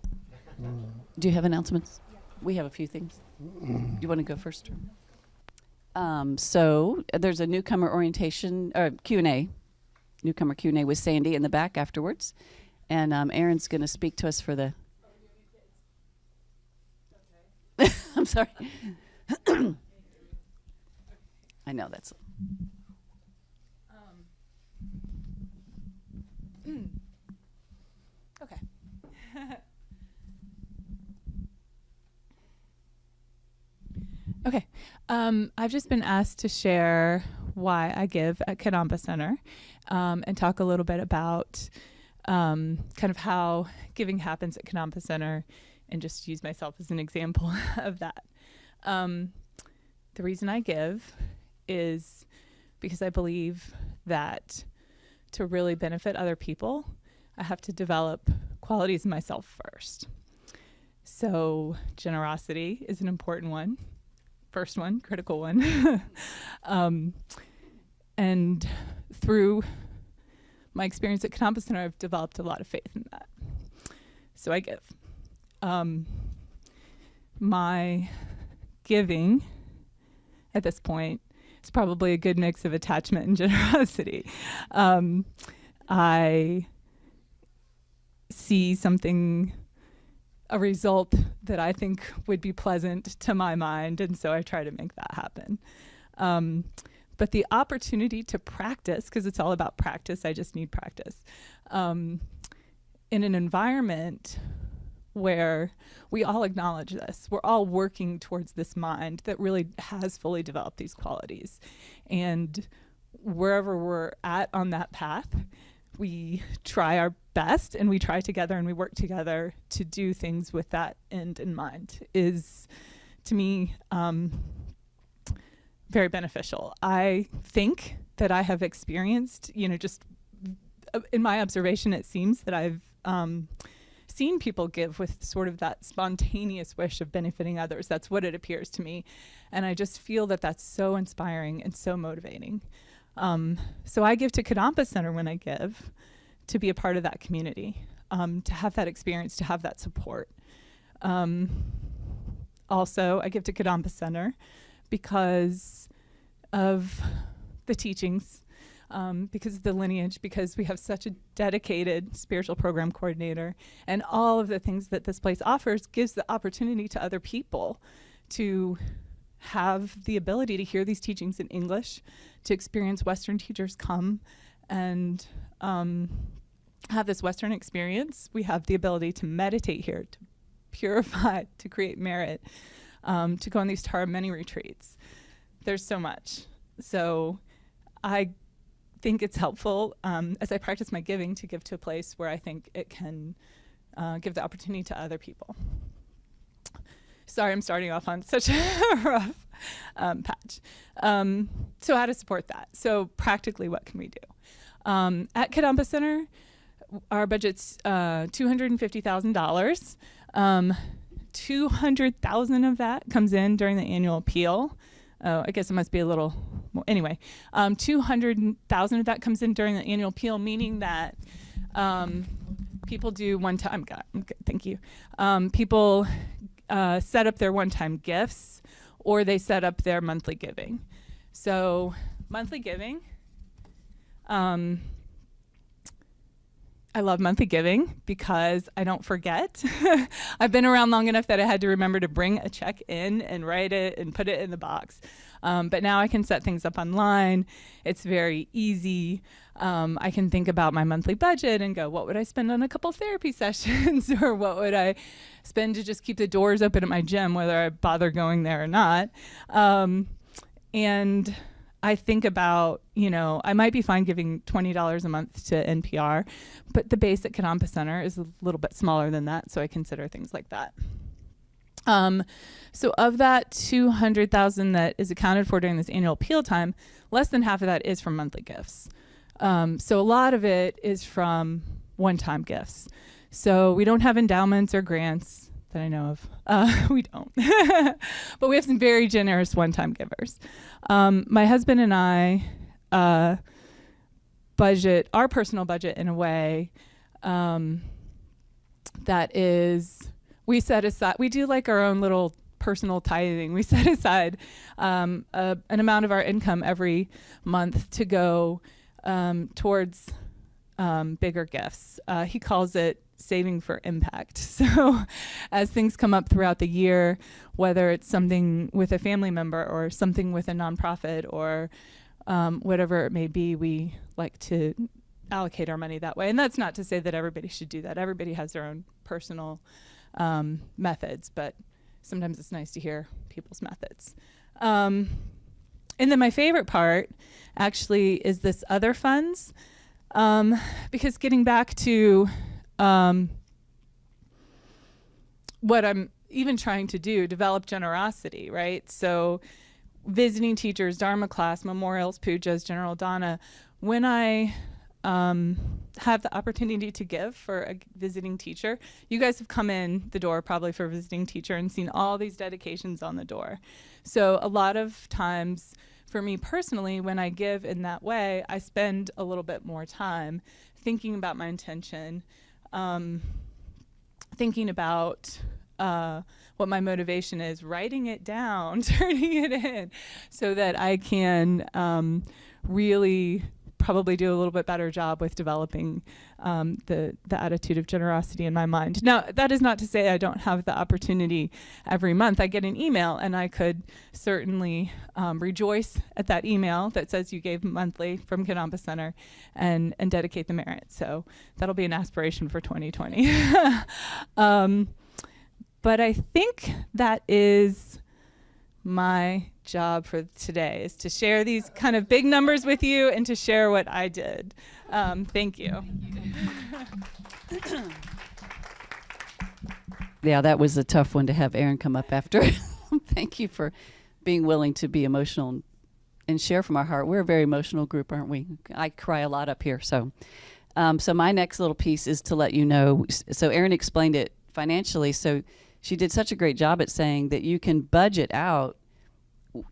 Do you have announcements? We have a few things. Do you want to go first? So there's a newcomer orientation, or Q&A, newcomer Q&A with Sandy in the back afterwards. And Aaron's going to speak to us for the... I'm sorry. I know that's... Okay. Okay. I've just been asked to share why I give at Kadampa Center, and talk a little bit about kind of how giving happens at Kadampa Center, and just use myself as an example of that. The reason I give is because I believe that to really benefit other people, I have to develop qualities in myself first. So generosity is an important one. First one, critical one. And through my experience at Kadampa Center, I've developed a lot of faith in that. So I give. My giving at this point is probably a good mix of attachment and generosity. I see something, a result that I think would be pleasant to my mind, and so I try to make that happen. But the opportunity to practice, because it's all about practice, I just need practice, in an environment where we all acknowledge this. We're all working towards this mind that really has fully developed these qualities. And wherever we're at on that path, we try our best, and we try together, and we work together to do things with that end in mind, is, to me, very beneficial. I think that I have experienced, just in my observation, it seems that I've seen people give with sort of that spontaneous wish of benefiting others. That's what it appears to me. And I just feel that that's so inspiring and so motivating. So I give to Kadampa Center when I give, to be a part of that community, to have that experience, to have that support. Also, I give to Kadampa Center because of the teachings, because of the lineage, because we have such a dedicated spiritual program coordinator, and all of the things that this place offers gives the opportunity to other people to have the ability to hear these teachings in English, to experience Western teachers come and have this Western experience. We have the ability to meditate here, to purify, to create merit, to go on these Tara many retreats. There's so much. So I think it's helpful as I practice my giving to give to a place where I think it can give the opportunity to other people. Sorry, I'm starting off on such a rough patch. So how to support that? So practically, what can we do? At Kadampa Center, our budget's $250,000. $200,000 of that comes in during the annual appeal. I guess it must be a little more. Anyway, $200,000 of that comes in during the annual appeal, meaning that people do one-time. Thank you. People set up their one-time gifts, or they set up their monthly giving. So monthly giving. I love monthly giving because I don't forget. I've been around long enough that I had to remember to bring a check in and write it and put it in the box. But now I can set things up online. It's very easy. I can think about my monthly budget and go, what would I spend on a couple therapy sessions? Or what would I spend to just keep the doors open at my gym, whether I bother going there or not? And I think about, I might be fine giving $20 a month to NPR, but the base at Kadampa Center is a little bit smaller than that, so I consider things like that. So of that $200,000 that is accounted for during this annual appeal time, less than half of that is from monthly gifts. So a lot of it is from one-time gifts. So we don't have endowments or grants that I know of. We don't. But we have some very generous one-time givers. My husband and I budget our personal budget in a way that is, we set aside, we do like our own little personal tithing. We set aside an amount of our income every month to go towards bigger gifts. He calls it saving for impact. So as things come up throughout the year, whether it's something with a family member or something with a nonprofit or whatever it may be, we like to allocate our money that way. And that's not to say that everybody should do that. Everybody has their own personal methods, but sometimes it's nice to hear people's methods. And then my favorite part actually is this other funds, because getting back to what I'm even trying to do, develop generosity, right? So visiting teachers, Dharma class, memorials, pujas, general dana. When I have the opportunity to give for a visiting teacher, you guys have come in the door probably for a visiting teacher and seen all these dedications on the door. So a lot of times for me personally, when I give in that way, I spend a little bit more time thinking about my intention, thinking about what my motivation is, writing it down, turning it in, so that I can really probably do a little bit better job with developing the attitude of generosity in my mind. Now, that is not to say I don't have the opportunity every month. I get an email, and I could certainly rejoice at that email that says you gave monthly from Kadampa Center and dedicate the merit. So that'll be an aspiration for 2020. But I think that is my job for today, is to share these kind of big numbers with you and to share what I did. Thank you. Yeah, that was a tough one to have Erin come up after. Thank you for being willing to be emotional and share from our heart. We're a very emotional group, aren't we? I cry a lot up here. So my next little piece is to let you know. So Erin explained it financially. So she did such a great job at saying that you can budget out,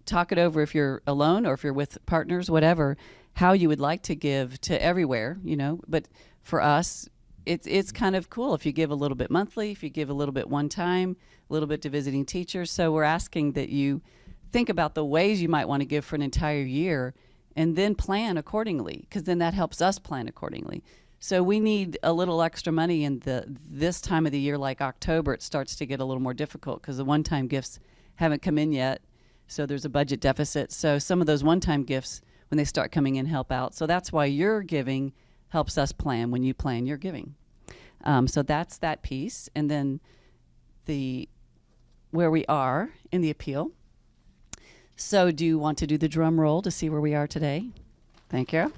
talk it over if you're alone or if you're with partners, whatever, how you would like to give to everywhere, But for us, it's kind of cool if you give a little bit monthly, if you give a little bit one time, a little bit to visiting teachers. So we're asking that you think about the ways you might want to give for an entire year and then plan accordingly, because then that helps us plan accordingly. So we need a little extra money in this time of the year, like October. It starts to get a little more difficult because the one-time gifts haven't come in yet. So there's a budget deficit. So some of those one-time gifts, when they start coming in, help out. So that's why you're giving helps us plan when you plan your giving. So that's that piece. And then where we are in the appeal. So do you want to do the drum roll to see where we are today? Thank you.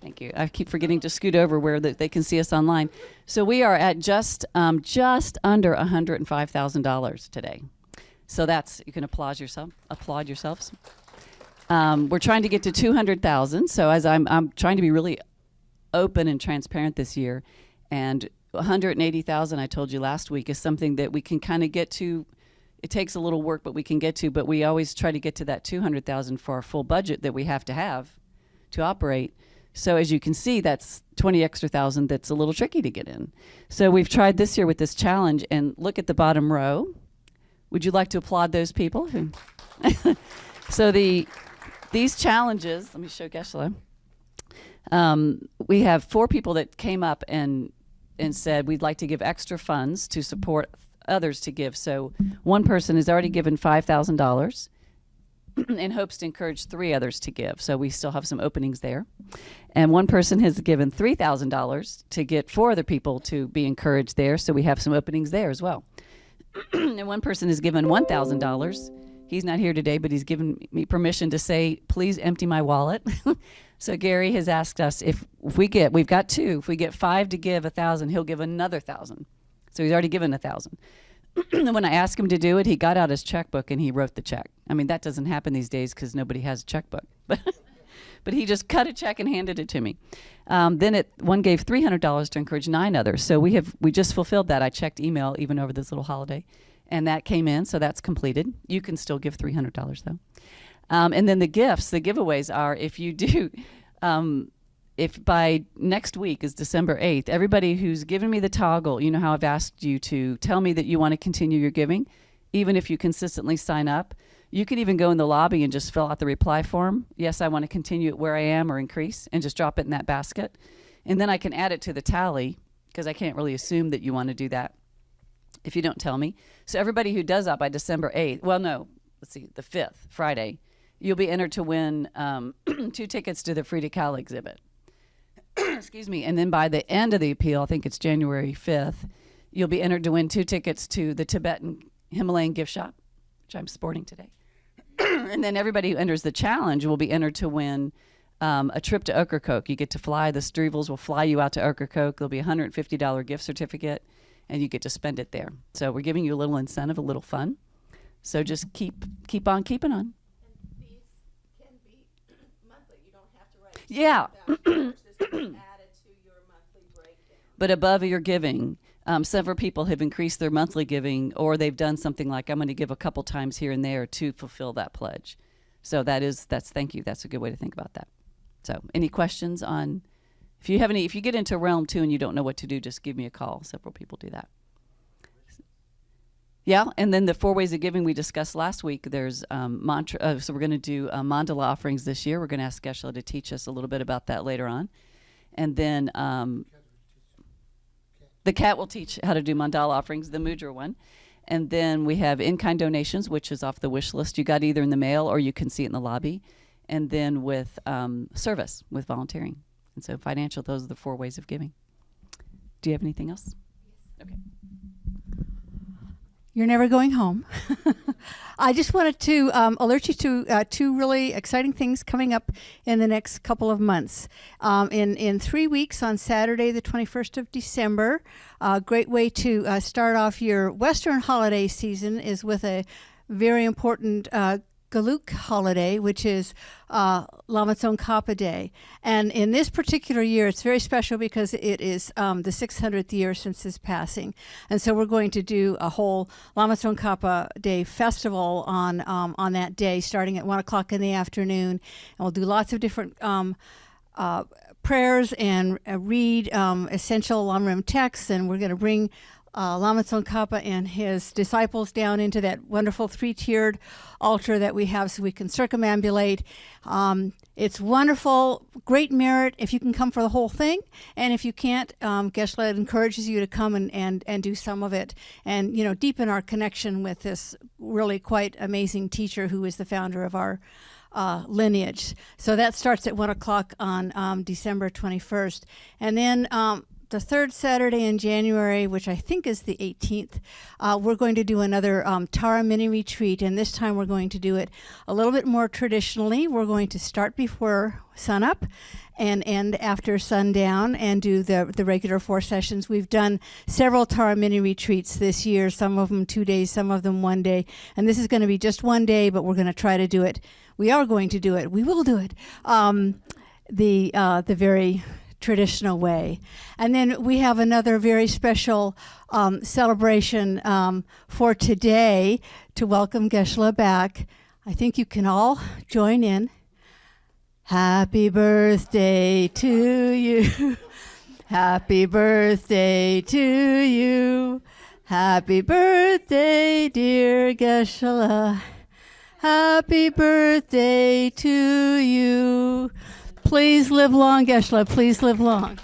Thank you. I keep forgetting to scoot over where they can see us online. So we are at just under $105,000 today. So you can applaud yourselves. We're trying to get to 200,000. So as I'm trying to be really open and transparent this year, and 180,000 I told you last week is something that we can kind of get to. It takes a little work, but we can get to. But we always try to get to that 200,000 for our full budget that we have to operate. So as you can see, that's 20 extra thousand that's a little tricky to get in. So we've tried this year with this challenge, and look at the bottom row. Would you like to applaud those people? So these challenges, let me show Geshe-la. We have 4 people that came up and said we'd like to give extra funds to support others to give. So one person has already given $5,000 and hopes to encourage 3 others to give. So we still have some openings there. And one person has given $3,000 to get 4 other people to be encouraged there. So we have some openings there as well. And one person has given $1,000. He's not here today, but he's given me permission to say, please empty my wallet. So Gary has asked us we've got 2, if we get 5 to give 1,000, he'll give another 1,000. So he's already given 1,000. And when I asked him to do it, he got out his checkbook and he wrote the check. I mean, that doesn't happen these days because nobody has a checkbook. But he just cut a check and handed it to me. Then one gave $300 to encourage 9 others. So we just fulfilled that. I checked email even over this little holiday, and that came in. So that's completed. You can still give $300 though. And then the gifts, the giveaways are if you do. If by next week is December 8th, everybody who's given me the toggle, you know how I've asked you to tell me that you want to continue your giving, even if you consistently sign up, you can even go in the lobby and just fill out the reply form. Yes, I want to continue it where I am or increase, and just drop it in that basket. And then I can add it to the tally because I can't really assume that you want to do that if you don't tell me. So everybody who does that by December 8th, the 5th, Friday, you'll be entered to win 2 tickets to the Free to Cal exhibit. Excuse me. And then by the end of the appeal, I think it's January 5th, you'll be entered to win 2 tickets to the Tibetan Himalayan gift shop, which I'm sporting today. And then everybody who enters the challenge will be entered to win a trip to Ocracoke. You get to fly. The Strevels will fly you out to Ocracoke. There'll be a $150 gift certificate, and you get to spend it there. So we're giving you a little incentive, a little fun. So just keep on keeping on. And fees can be monthly. You don't have to write. Yeah. This is added to your monthly breakdown. But above your giving, several people have increased their monthly giving, or they've done something like, I'm going to give a couple times here and there to fulfill that pledge. So thank you. That's a good way to think about that. So any questions on, if you get into realm 2 and you don't know what to do, just give me a call. Several people do that. Yeah, and then the 4 ways of giving we discussed last week. There's mantra. So we're going to do mandala offerings this year. We're going to ask Geshe-la to teach us a little bit about that later on. And then the cat will teach how to do mandala offerings, the mudra one. And then we have in-kind donations, which is off the wish list. You got either in the mail or you can see it in the lobby. And then with service, with volunteering. And so financial, those are the 4 ways of giving. Do you have anything else? Okay. You're never going home. I just wanted to alert you to 2 really exciting things coming up in the next couple of months. In 3 weeks, on Saturday, the 21st of December, a great way to start off your Western holiday season is with a very important Geluk holiday, which is Lama Tsongkhapa Day. And in this particular year, it's very special because it is the 600th year since his passing. And so we're going to do a whole Lama Tsongkhapa Day festival on that day, starting at 1 o'clock in the afternoon. And we'll do lots of different prayers and read essential Lamrim texts. And we're going to bring Lama Tsongkhapa and his disciples down into that wonderful 3-tiered altar that we have so we can circumambulate. It's wonderful, great merit if you can come for the whole thing. And if you can't, Geshe-la encourages you to come and do some of it and, you know, deepen our connection with this really quite amazing teacher who is the founder of our lineage. So that starts at 1 o'clock on December 21st. And then the third Saturday in January, which I think is the 18th, we're going to do another Tara mini retreat, and this time we're going to do it a little bit more traditionally. We're going to start before sunup and end after sundown and do the regular 4 sessions. We've done several Tara mini retreats this year, some of them 2 days, some of them 1 day, and this is going to be just 1 day, but we're going to try to do it. We are going to do it. We will do it. The very traditional way. And then we have another very special celebration for today to welcome Geshe-la back. I think you can all join in. Happy birthday to you. Happy birthday to you. Happy birthday, dear Geshe-la. Happy birthday to you. Please live long, Geshe-la. Please live long.